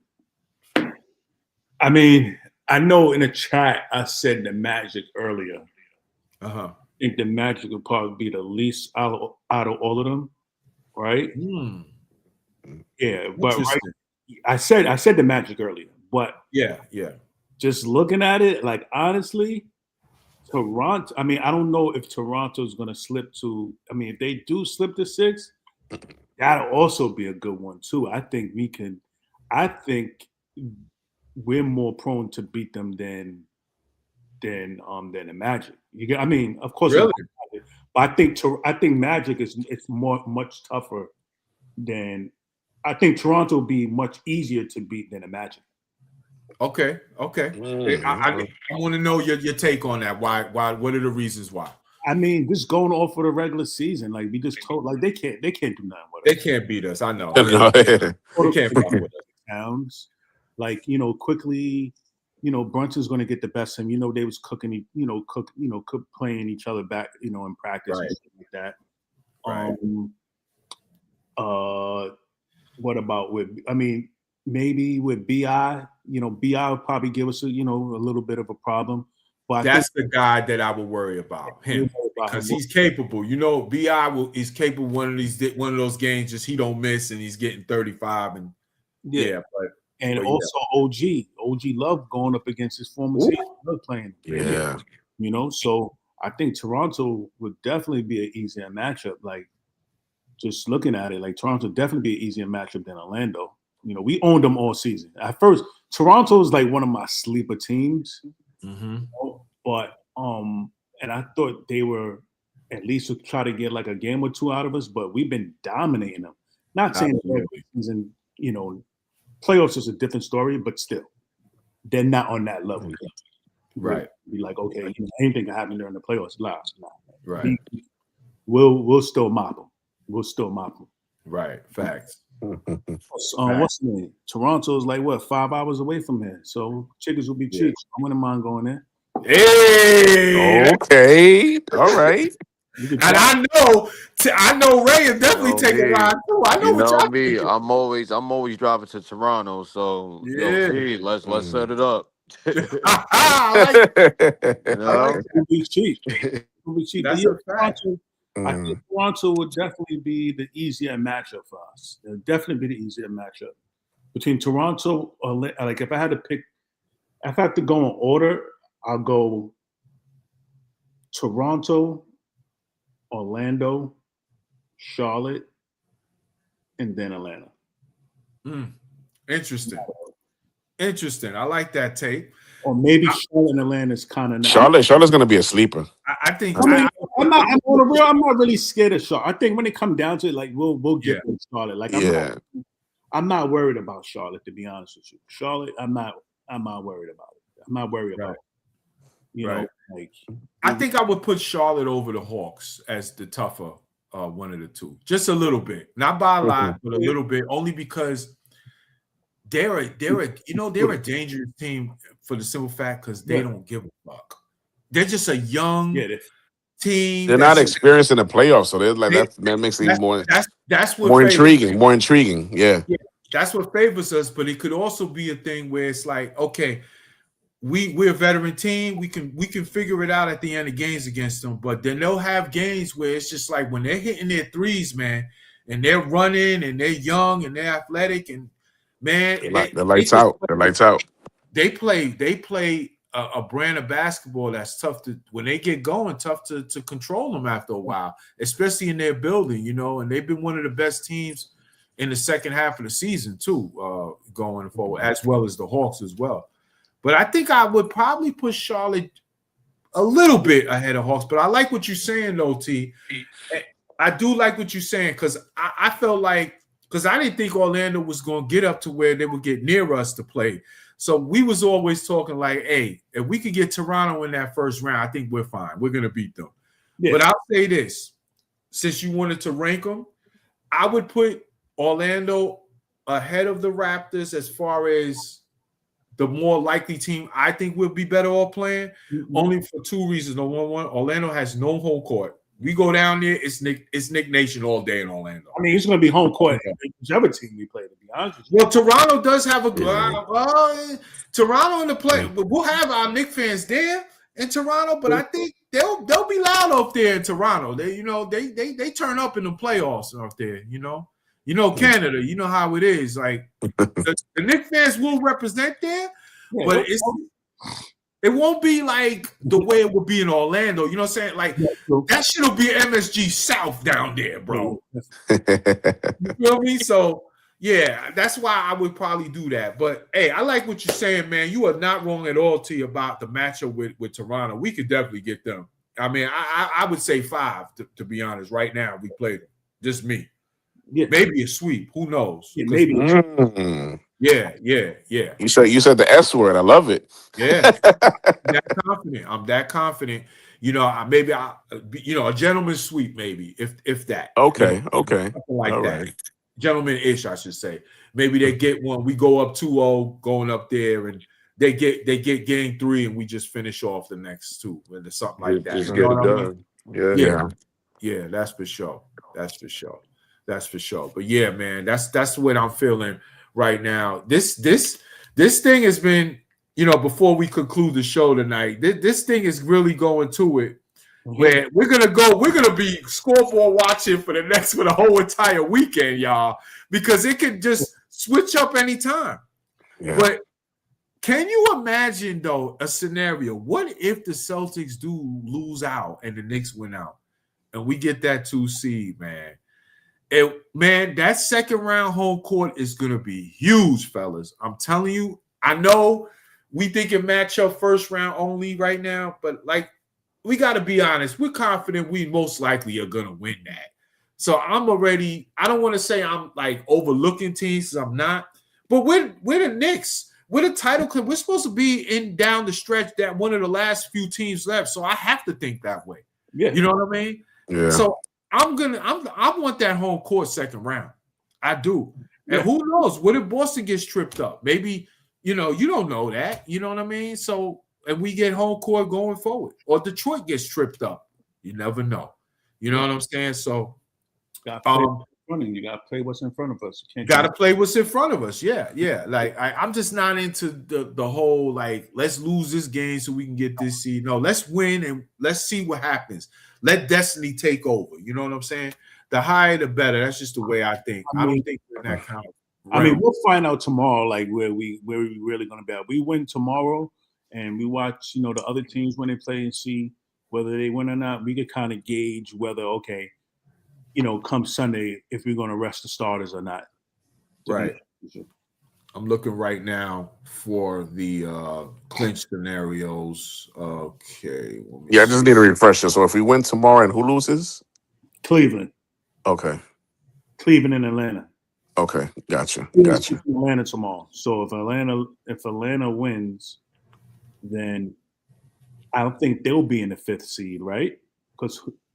I mean, I know in the chat I said the Magic earlier. Uh-huh. I think the Magic would probably be the least out of all of them, right? Yeah, but right, Interesting. I said the Magic earlier, but Yeah. just looking at it, like honestly, Toronto. I mean, I don't know if Toronto's going to slip to. I mean, if they do slip to 6, that'll also be a good one too. I think we can. I think we're more prone to beat them than the Magic. I mean, of course, Really? but I think Magic is it's much tougher than. I think Toronto will be much easier to beat than the Magic. Okay. I want to know your take on that. Why? What are the reasons why? I mean, just going off for the regular season, like we just told, like they can't do nothing with They us. can't beat us. I know. No, They can't fuck with us. Towns, like quickly, Brunson's going to get the best of him. They was cooking, playing each other back, in practice Right. and stuff like that. Right. What about maybe with BI, BI would probably give us a little bit of a problem. But that's the guy that I would worry about him because he's capable. Bi is capable one of those games. Just he don't miss and he's getting 35 and yeah. But And also OG loved going up against his former team. Loved playing. Yeah. You know, so I think Toronto would definitely be an easier matchup. Like, just looking at it, like Toronto definitely be an easier matchup than Orlando. You know, we owned them all season. At first, Toronto is like one of my sleeper teams. Mm-hmm. But and I thought they were at least to try to get like a game or two out of us, but we've been dominating them. Not saying that season, you know, playoffs is a different story, but still, they're not on that level. Right. Be like, okay, you know, anything can happen during the playoffs. Nah. Right. We'll still mop them. We'll still mop them. Right. Facts. What's the name? Toronto's like what, 5 hours away from here, so chickens will be cheap. I wouldn't mind going there. Hey. Okay. All right. And I know Ray is definitely taking a ride too. I know what y'all me. thinking. I'm always driving to Toronto. So let's set it up. I like It'll be cheap. It'll be cheap. That's a fact. I think Toronto would definitely be the easier matchup for us. It'll definitely be the easier matchup between Toronto or like if I had to pick, if I have to go in order, I'll go Toronto, Orlando, Charlotte, and then Atlanta. Interesting. I like that tape. Or maybe Charlotte and Atlanta is kind of Charlotte's going to be a sleeper. I think. I'm not really scared of Charlotte. I think when it comes down to it, like we'll get to Charlotte. Like I'm not worried about Charlotte, to be honest with you. Charlotte, I'm not worried about it. I'm not worried about it. You know, like I think I would put Charlotte over the Hawks as the tougher one of the two, just a little bit, not by a lot, but a little bit, only because they're a dangerous team for the simple fact because they don't give a fuck. They're just a young team. They're not experienced in the playoffs, so they're like that makes it more. That's what more intriguing. More intriguing. Yeah, that's what favors us. But it could also be a thing where it's like, okay, we're a veteran team. We can figure it out at the end of games against them. But then they'll have games where it's just like when they're hitting their threes, man, and they're running and they're young and they're athletic and man, the lights out. The lights out. They play a brand of basketball that's tough to when they get going, tough to control them after a while, especially in their building, you know. And they've been one of the best teams in the second half of the season too, going forward, as well as the Hawks as well. But I think I would probably put Charlotte a little bit ahead of Hawks. But I like what you're saying, though, T. I do like what you're saying because I felt like because I didn't think Orlando was going to get up to where they would get near us to play. So we was always talking like, hey, if we could get Toronto in that first round, I think we're fine. We're going to beat them. Yeah. But I'll say this. Since you wanted to rank them, I would put Orlando ahead of the Raptors as far as the more likely team I think will be better off playing, only for two reasons. Number one, Orlando has no home court. We go down there, it's Nick Nation all day in Orlando. I mean, it's going to be home court whichever team we play, to be honest with you. Well, Toronto does have a Toronto in the play. We'll have our Knicks fans there in Toronto, but I think they'll be loud up there in Toronto. They turn up in the playoffs up there, you know. You know, Canada, you know how it is. Like the Knicks fans will represent there, but it won't be like the way it would be in Orlando. You know what I'm saying? Like that shit will be MSG South down there, bro. You feel me? So yeah, that's why I would probably do that. But hey, I like what you're saying, man. You are not wrong at all, T, about the matchup with Toronto. We could definitely get them. I mean, I would say 5 to be honest. Right now, we played them. Just me. Yeah. Maybe a sweep. Who knows? Yeah, maybe. Yeah. You said the S word. I love it. Yeah. I'm that confident. You know, a gentleman's sweep, maybe, if that. Okay. You know, Okay. Something like all that. Right. Gentleman-ish, I should say. Maybe they get one. We go up 2-0 going up there, and they get game 3, and we just finish off the next 2 or something like that. Just get it done. Yeah. That's for sure. But yeah, man, that's what I'm feeling right now. This thing has been, you know, before we conclude the show tonight, this thing is really going to it. Where we're gonna be scoreboard watching for the whole entire weekend, y'all, because it could just switch up anytime. Yeah. But can you imagine though a scenario? What if the Celtics do lose out and the Knicks win out, and we get that 2 seed, man? Man, that second round home court is gonna be huge, fellas. I'm telling you. I know we think it match up first round only right now, but like we got to be honest. We're confident we most likely are gonna win that. So I'm already. I don't want to say I'm like overlooking teams because I'm not. But we're the Knicks. We're the title. We're supposed to be in down the stretch that one of the last few teams left. So I have to think that way. Yeah. You know what I mean? Yeah. So I want that home court second round. I do. And Yeah. who knows? What if Boston gets tripped up? Maybe, you don't know that. You know what I mean? So, and we get home court going forward. Or Detroit gets tripped up. You never know. You know what I'm saying? So, you got to play what's in front of us. Got to play what's in front of us. Yeah. Like I'm just not into the whole like let's lose this game so we can get this seed. No, let's win and let's see what happens. Let destiny take over. You know what I'm saying? The higher the better. That's just the way I think. I don't think we're in that kind of realm. We'll find out tomorrow, like where we really gonna be at. We win tomorrow, and we watch the other teams when they play and see whether they win or not. We can kind of gauge whether come Sunday if we're gonna rest the starters or not. Right. I'm looking right now for the clinch scenarios. Okay. Yeah, I just need a refresher. So if we win tomorrow and who loses? Cleveland. Okay. Cleveland and Atlanta. Okay. Gotcha. Atlanta tomorrow. So if Atlanta wins, then I don't think they'll be in the 5th seed, right?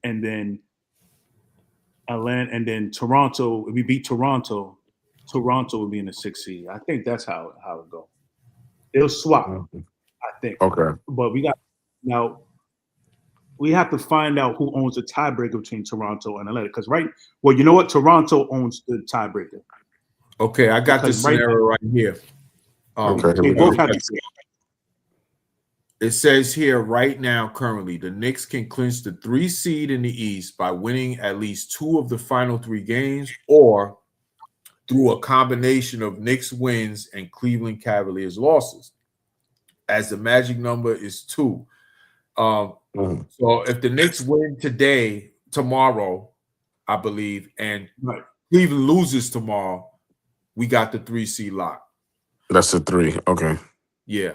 And then Toronto, if we beat Toronto will be in the 6th seed. I think that's how it go. It'll swap, I think. Okay. But we have to find out who owns the tiebreaker between Toronto and Atlanta. Because you know what? Toronto owns the tiebreaker. Okay, I got this scenario right here. Okay. It says here right now, currently, the Knicks can clinch the 3 seed in the East by winning at least 2 of the final 3 games or through a combination of Knicks wins and Cleveland Cavaliers losses, as the magic number is 2. So if the Knicks win tomorrow, I believe, and Cleveland loses tomorrow, we got the 3 seed lock. That's the 3. Okay. Yeah.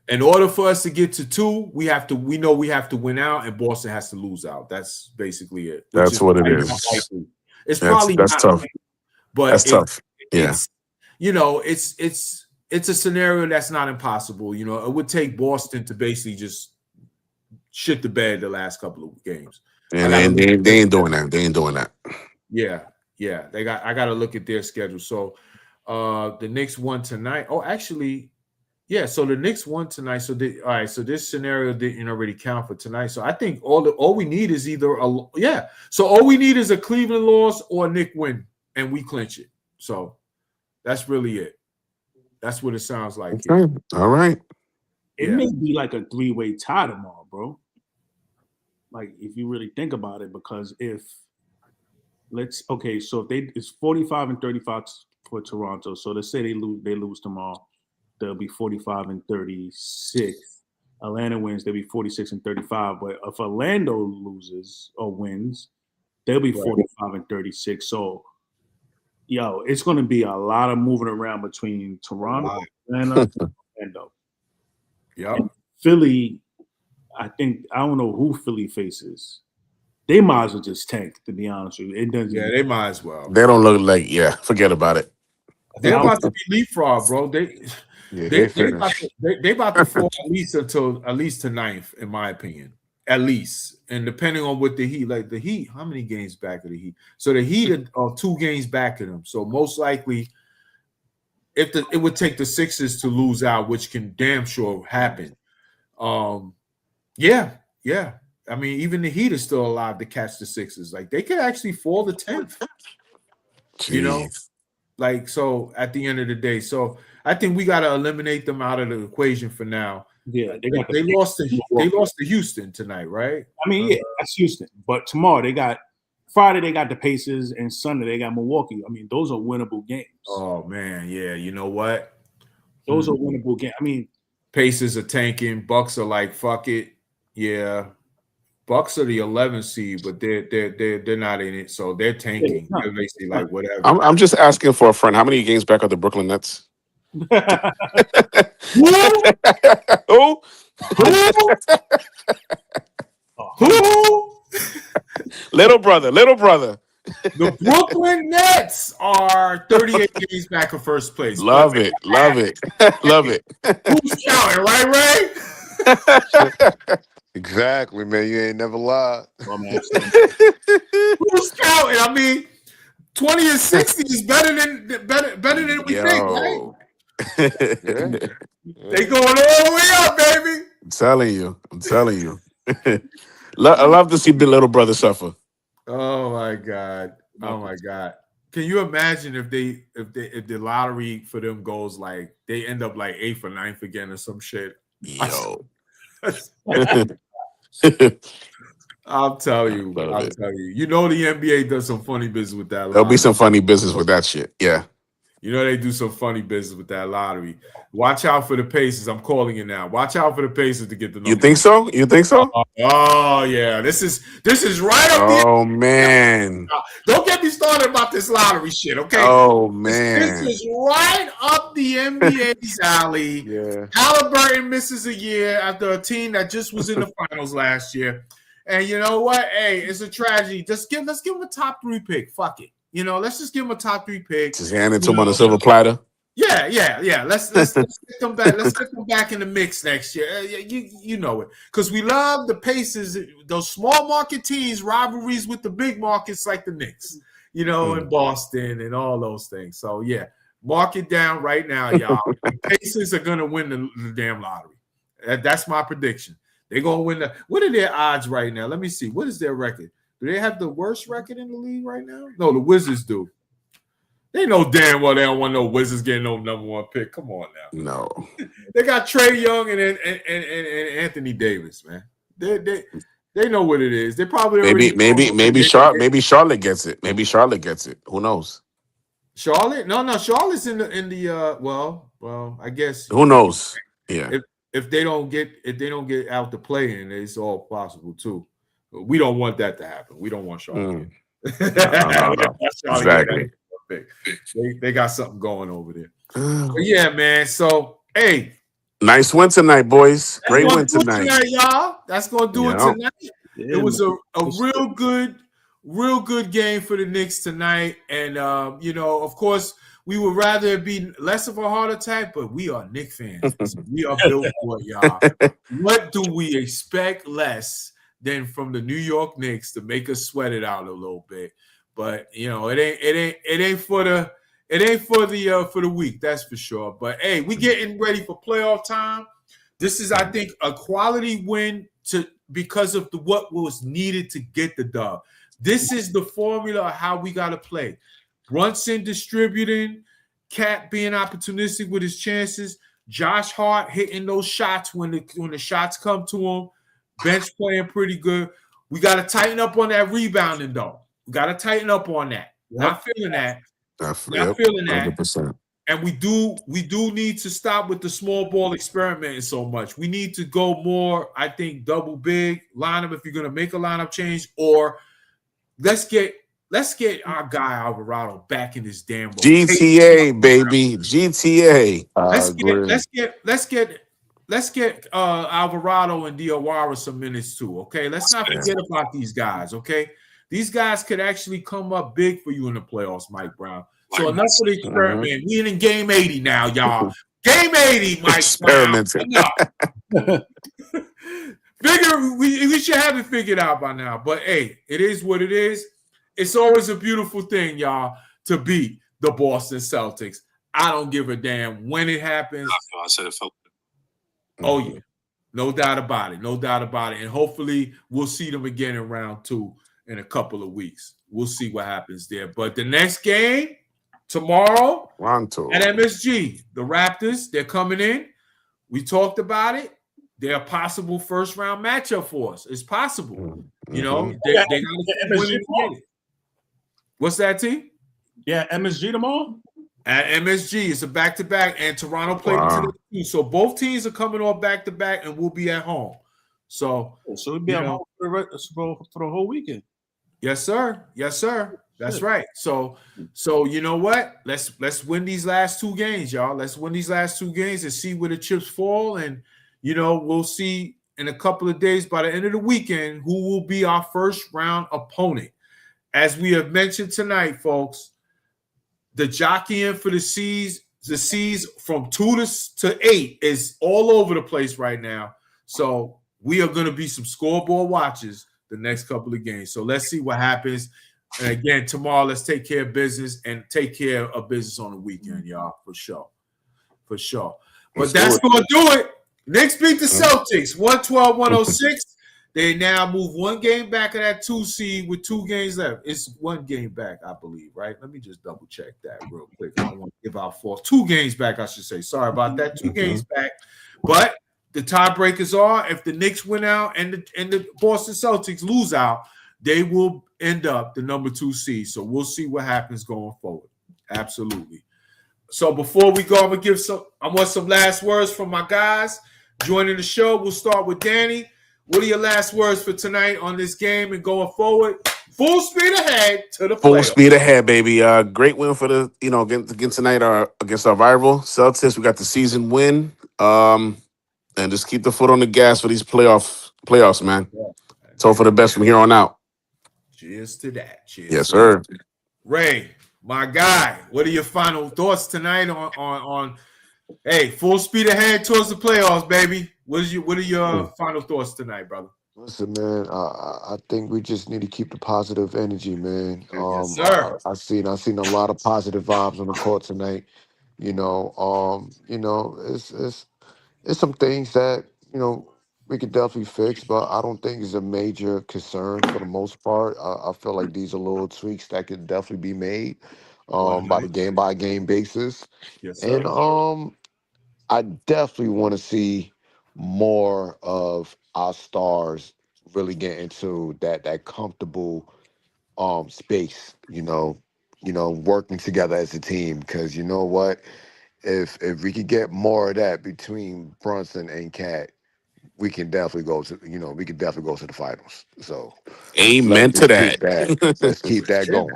In order for us to get to 2, we know we have to win out, and Boston has to lose out. That's basically it. That's what it is. It's probably that's not tough. But that's tough. Yeah. It's a scenario that's not impossible. It would take Boston to basically just shit the bed the last couple of games. And they ain't doing that. They ain't doing that. Yeah. I got to look at their schedule. So the Knicks won tonight. Oh, actually, yeah. So the Knicks won tonight. So all right. So this scenario didn't already count for tonight. So I think all we need is So all we need is a Cleveland loss or a Knicks win, and we clinch it. So that's really it. That's what it sounds like. Okay. All right. It may be like a 3-way tie tomorrow, bro. Like if you really think about it, because so if it's 45 and 35 for Toronto. So let's say they lose tomorrow, they'll be 45 and 36. Atlanta wins, they'll be 46 and 35. But if Orlando loses or wins, they'll be 45 and 36. So it's going to be a lot of moving around between Toronto, Atlanta, and Orlando. Yep. Philly, I don't know who Philly faces. They might as well just tank, to be honest with you. It doesn't. Yeah, they might as well. They don't look like, forget about it. They're about to be leapfrog, bro. They about to fall at least to 9th, in my opinion. At least. And depending on what the Heat, how many games back of the Heat? So the Heat are 2 games back of them. So most likely, it would take the Sixers to lose out, which can damn sure happen. Yeah. I mean, even the Heat is still alive to catch the Sixers. Like they could actually fall to 10th. Jeez. So at the end of the day. So I think we got to eliminate them out of the equation for now. Yeah, they lost to Houston tonight, right? I mean, that's Houston. But tomorrow Friday they got the Pacers, and Sunday they got Milwaukee. I mean, those are winnable games. Oh man, yeah. You know what? Those are winnable games. I mean, Pacers are tanking. Bucks are like, fuck it. Yeah. Bucks are the 11th seed, but they're not in it, so they're tanking. They're basically like whatever. I'm just asking for a friend. How many games back are the Brooklyn Nets? Who? Who? Little brother. The Brooklyn Nets are 38 games back of first place. Love it. Love it. Who's counting, right, Ray? Exactly, man. You ain't never lied. Who's counting? I mean, 20 and 60 is better than we think, right? They going all the way up, baby. I'm telling you. I love to see the little brother suffer. Oh my God. Can you imagine if the lottery for them goes like they end up like 8th or 9th again or some shit? Yo. I'll tell you. You know the NBA does some funny business with that lottery. There'll be some funny business with that shit. Yeah. You know they do some funny business with that lottery. Watch out for the Pacers. I'm calling it now. Watch out for the Pacers to get the number. You think so? Oh yeah. This is right up the Oh man. Don't get me started about this lottery shit, okay? Oh man. This is right up the NBA's alley. Yeah. Halliburton misses a year after a team that just was in the finals last year. And you know what? Hey, it's a tragedy. Let's give him a top 3 pick. Fuck it. Let's just give him a top 3 pick. Just hand it to him on a silver platter. Yeah. Let's get them back. Let's get them back in the mix next year. You know it, because we love the Pacers, those small market teams, rivalries with the big markets like the Knicks, in Boston and all those things. So yeah, mark it down right now, y'all. The Pacers are gonna win the damn lottery. That's my prediction. They're gonna win what are their odds right now? Let me see. What is their record? Do they have the worst record in the league right now? No, the Wizards do. They know damn well they don't want no Wizards getting no number 1 pick. Come on now. No. They got Trae Young and Anthony Davis, man. They know what it is. They probably maybe Charlotte gets it. Maybe Charlotte gets it. Who knows? Charlotte? No. Charlotte's in the well, I guess. Who knows? Yeah. If they don't get out the play in, it's all possible too. We don't want that to happen. We don't want Charlotte. No. Exactly. They got something going over there. But yeah, man. So hey, nice win tonight, boys. Great win tonight, y'all. That's gonna do it tonight. Yeah, it was a real good game for the Knicks tonight, and of course, we would rather it be less of a heart attack, but we are Knicks fans. We are built for it, y'all. What do we expect less than from the New York Knicks to make us sweat it out a little bit? But it ain't for the weak, that's for sure. But hey, we getting ready for playoff time. This is, I think, a quality win because of what was needed to get the dub. This is the formula of how we got to play. Brunson distributing, Cat being opportunistic with his chances, Josh Hart hitting those shots when the shots come to him, bench playing pretty good. We got to tighten up on that rebounding, though. We got to tighten up on that. Yep. Not feeling that. Not feeling that. 100%. And we do need to stop with the small ball experimenting so much. We need to go more, I think, double big lineup if you're going to make a lineup change, or let's get our guy Alvarado back in his damn rotation. GTA, baby. GTA. Let's get Alvarado and Diawara some minutes too, okay? Let's not forget about these guys, okay? These guys could actually come up big for you in the playoffs, Mike Brown. So enough for the experiment. We in game 80 now, y'all. Game 80, Mike Experimenting. Brown. We should have it figured out by now. But hey, it is what it is. It's always a beautiful thing, y'all, to beat the Boston Celtics. I don't give a damn when it happens. I said it felt good. Oh, yeah. No doubt about it. And hopefully we'll see them again in round 2 in a couple of weeks. We'll see what happens there. But the next game, tomorrow round 2 at MSG, the Raptors, they're coming in. We talked about it. They're a possible first-round matchup for us. It's possible. Mm-hmm. You know, they got to win it. What's that, T? Yeah, MSG tomorrow? At MSG, it's a back-to-back, and Toronto played today too. So both teams are coming off back-to-back, and we'll be at home. So we'll be at home for the whole weekend. Yes, sir. Yes, sir. That's right. So you know what? Let's win these last 2 games, y'all. Let's win these last 2 games and see where the chips fall. And we'll see in a couple of days by the end of the weekend who will be our first round opponent. As we have mentioned tonight, folks, the jockeying for the seeds from 2 to 8 is all over the place right now. So we are going to be some scoreboard watchers the next couple of games. So let's see what happens. And again, tomorrow, let's take care of business and take care of business on the weekend, y'all, for sure. For sure. But that's going to do it. Knicks beat the Celtics, 112-106. They now move 1 game back of that 2 seed with 2 games left. It's 1 game back, I believe, right? Let me just double check that real quick. I don't want to give out false. 2 games back, I should say. Sorry about that. 2 games back. But the tiebreakers are if the Knicks win out and the Boston Celtics lose out, they will end up the number 2 seed. So we'll see what happens going forward. Absolutely. So before we go, I want some last words from my guys joining the show. We'll start with Danny. What are your last words for tonight on this game and going forward? Full speed ahead to the playoffs. Full speed ahead, baby. Great win for the again tonight against our rival Celtics. We got the season win. And just keep the foot on the gas for these playoffs, man. It's all for the best from here on out. Cheers to that. Cheers. Yes, sir. Ray, my guy, what are your final thoughts tonight on hey, full speed ahead towards the playoffs, baby? What are your final thoughts tonight, brother? Listen, man, I think we just need to keep the positive energy, man. Yes, sir. I seen a lot of positive vibes on the court tonight. It's some things that we could definitely fix, but I don't think it's a major concern for the most part. I feel like these are little tweaks that could definitely be made by the game basis. Yes, sir. And I definitely want to see more of our stars really get into that comfortable space, working together as a team. Because you know what? If we could get more of that between Brunson and Cat, we can definitely go to the finals. So Amen to that. Let's keep that going.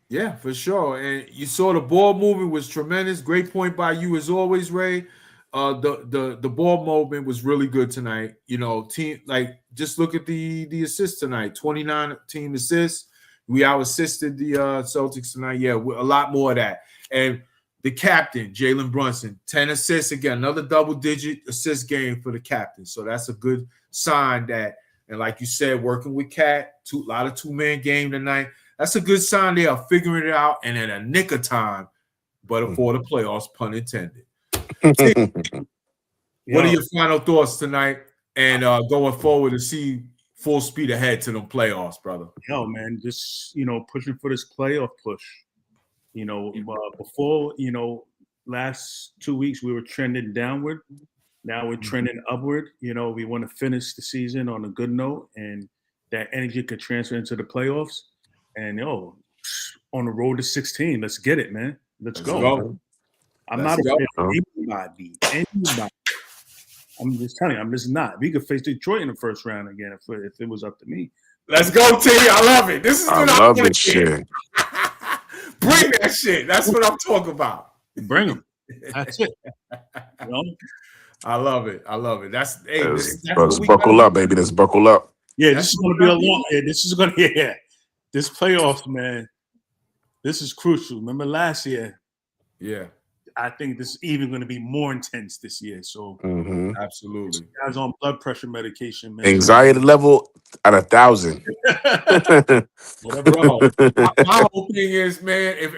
Yeah, for sure. And you saw the ball movement was tremendous. Great point by you as always, Ray. The ball movement was really good tonight. Team just look at the assists tonight. 29 team assists. We out-assisted the Celtics tonight. Yeah, a lot more of that. And the captain, Jalen Brunson, 10 assists again, another double-digit assist game for the captain. So that's a good sign that, and like you said, working with Cat, a lot of 2-man game tonight. That's a good sign they are figuring it out and in a nick of time, but for the playoffs, pun intended. What are your final thoughts tonight and going forward to see full speed ahead to them playoffs, brother? Yo, man, just pushing for this playoff push. Before last 2 weeks we were trending downward. Now we're trending upward. We want to finish the season on a good note, and that energy could transfer into the playoffs. And on the road to 16, let's get it, man. Let's go. I'm not afraid of anybody. I'm just telling you, I'm just not. We could face Detroit in the first round again if it was up to me. Let's go, T. I love it. This is what I love this shit. Bring that shit. That's what I'm talking about. Bring them. That's it. I love it. I love it. That's let's buckle up, baby. Let's buckle up. Yeah, this is going to be a long. Yeah, this is going to. This playoffs, man. This is crucial. Remember last year? Yeah. I think this is even going to be more intense this year. So absolutely, guys on blood pressure medication, man. Anxiety level at 1,000. Bro, my whole thing is, man, if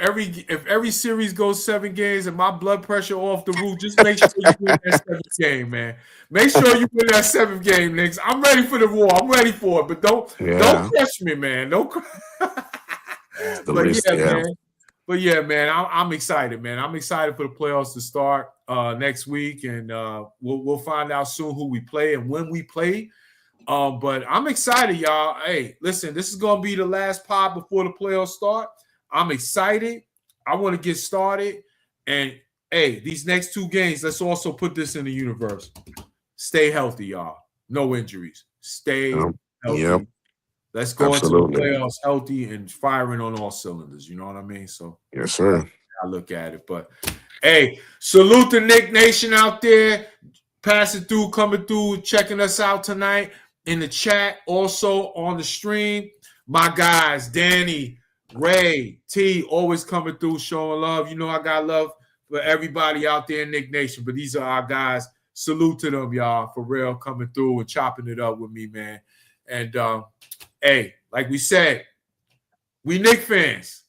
every series goes 7 games and my blood pressure off the roof, just make sure you win that 7th game, man. Make sure you win that 7th game, Knicks. I'm ready for the war. I'm ready for it, but don't crush me, man. Don't. Man. But yeah, man, I'm excited, man. I'm excited for the playoffs to start next week, and we'll find out soon who we play and when we play. But I'm excited, y'all. Hey, listen, this is gonna be the last pod before the playoffs start. I'm excited. I want to get started, And hey, these next 2 games, let's also put this in the universe. Stay healthy, y'all. No injuries. Stay healthy. Yep. Let's go Absolutely. into the playoffs healthy and firing on all cylinders. You know what I mean? So Yes, sir. I look at it. But hey, salute the Knick Nation out there. Passing through, coming through, checking us out tonight in the chat. Also on the stream. My guys, Danny, Ray, T, always coming through, showing love. You know I got love for everybody out there in Knick Nation, but these are our guys. Salute to them, y'all, for real, coming through and chopping it up with me, man. And hey, like we said, we Knick fans.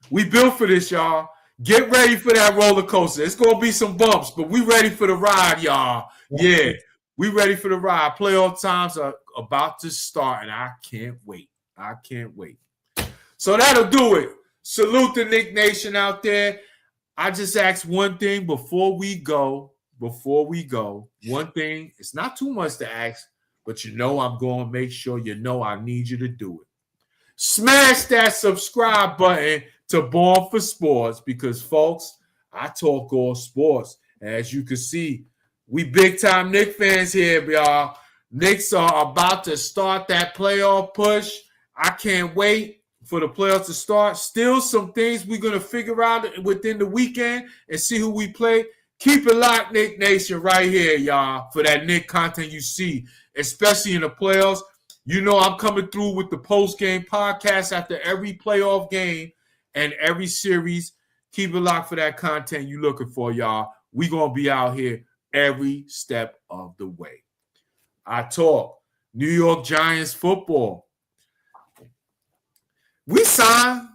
We built for this, y'all. Get ready for that roller coaster. It's going to be some bumps, but we ready for the ride, y'all. Yeah, we ready for the ride. Playoff times are about to start, and I can't wait. I can't wait. So that'll do it. Salute the Knick Nation out there. I just asked one thing before we go. One thing. It's not too much to ask, but you know I'm going to make sure you know I need you to do it. Smash that subscribe button to Born for Sports because, folks, I talk all sports. As you can see, we big-time Knicks fans here, y'all. Knicks are about to start that playoff push. I can't wait for the playoffs to start. Still some things we're going to figure out within the weekend and see who we play. Keep it locked, Knick Nation, right here, y'all, for that Knick content you see, especially in the playoffs. You know I'm coming through with the post-game podcast after every playoff game and every series. Keep it locked for that content you're looking for, y'all. We're going to be out here every step of the way. I talk New York Giants football. We signed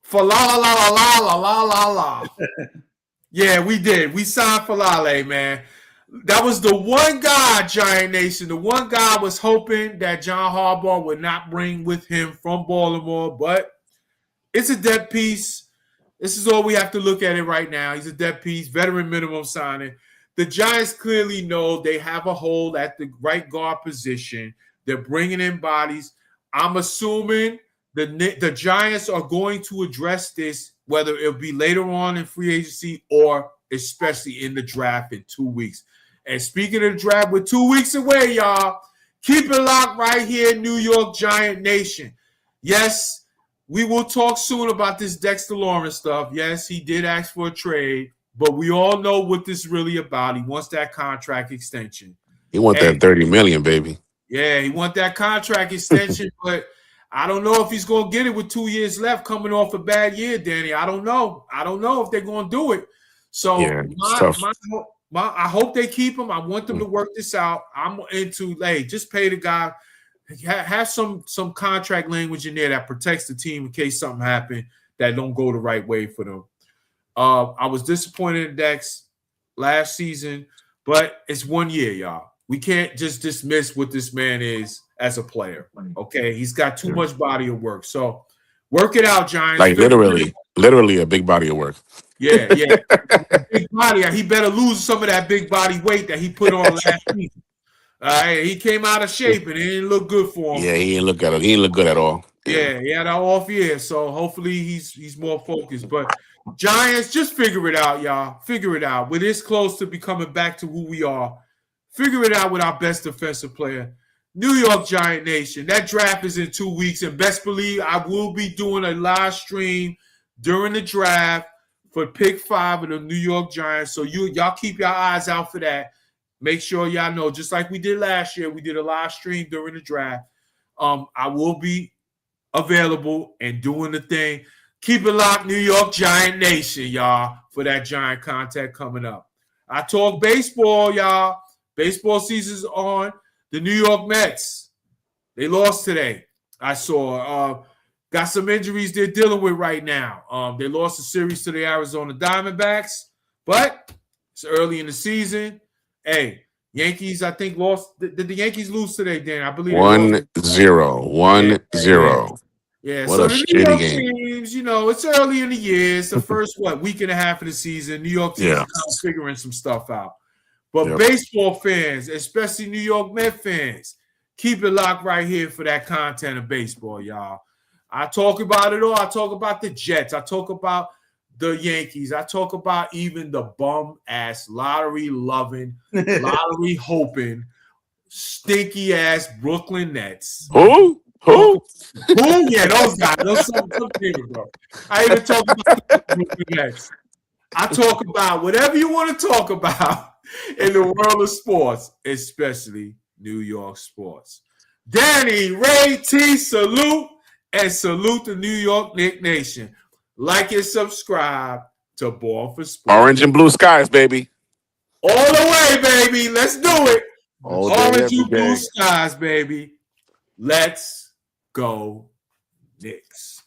for la. Yeah, we did. We signed for Lale, man. That was the one guy, Giant Nation. The one guy was hoping that John Harbaugh would not bring with him from Baltimore, but it's a dead piece. This is all we have to look at it right now. He's a dead piece, veteran minimum signing. The Giants clearly know they have a hole at the right guard position. They're bringing in bodies. I'm assuming the Giants are going to address this, whether it'll be later on in free agency or especially in the draft in 2 weeks. And speaking of the draft, we're 2 weeks away, y'all. Keep it locked right here, New York Giant Nation. Yes, we will talk soon about this Dexter Lawrence stuff. Yes, he did ask for a trade, but we all know what this is really about. He wants that contract extension. He want that $30 million, baby. Yeah, he want that contract extension, but I don't know if he's going to get it with 2 years left coming off a bad year, Danny. I don't know. I don't know if they're going to do it. So yeah, I hope they keep him. I want them to work this out. I'm into, just pay the guy. Have some contract language in there that protects the team in case something happened that don't go the right way for them. I was disappointed in Dex last season, but it's 1 year, y'all. We can't just dismiss what this man is as a player. Okay, he's got too much body of work. So work it out, Giants. Like literally a big body of work. Yeah. Big body. He better lose some of that big body weight that he put on last season. He came out of shape and it didn't look good for him. Yeah, he didn't look good. He didn't look good at all. Yeah, he had an off year, so hopefully he's more focused. But Giants, just figure it out, y'all. Figure it out. We're this close to becoming back to who we are. Figure it out with our best defensive player. New York Giant Nation. That draft is in 2 weeks, and best believe I will be doing a live stream during the draft for pick 5 of the New York Giants. So y'all keep your eyes out for that. Make sure y'all know, just like we did last year, we did a live stream during the draft. I will be available and doing the thing. Keep it locked, New York Giant Nation, y'all, for that Giant contact coming up. I talk baseball, y'all. Baseball season's on. The New York Mets, they lost today. I saw got some injuries they're dealing with right now. They lost a series to the Arizona Diamondbacks, but it's early in the season. Hey, Yankees, I think lost. Did the Yankees lose today, Dan? I believe 1-0. 1-0. Yeah, what so a the New shitty York game. teams, it's early in the year. It's the first, week and a half of the season. New York teams are kind of figuring some stuff out. But baseball fans, especially New York Mets fans, keep it locked right here for that content of baseball, y'all. I talk about it all. I talk about the Jets. I talk about the Yankees. I talk about even the bum-ass, lottery-loving, lottery-hoping, stinky-ass Brooklyn Nets. Who? Who? Yeah, those guys. Those some people, bro. I even talk about the Brooklyn Nets. I talk about whatever you want to talk about in the world of sports, especially New York sports. Danny, Ray, T, salute, and salute the New York Knicks Nation. Like and subscribe to Born for Sports. Orange and blue skies, baby. All the way, baby. Let's do it. All day, Orange every and blue day. skies, baby. Let's go, Knicks.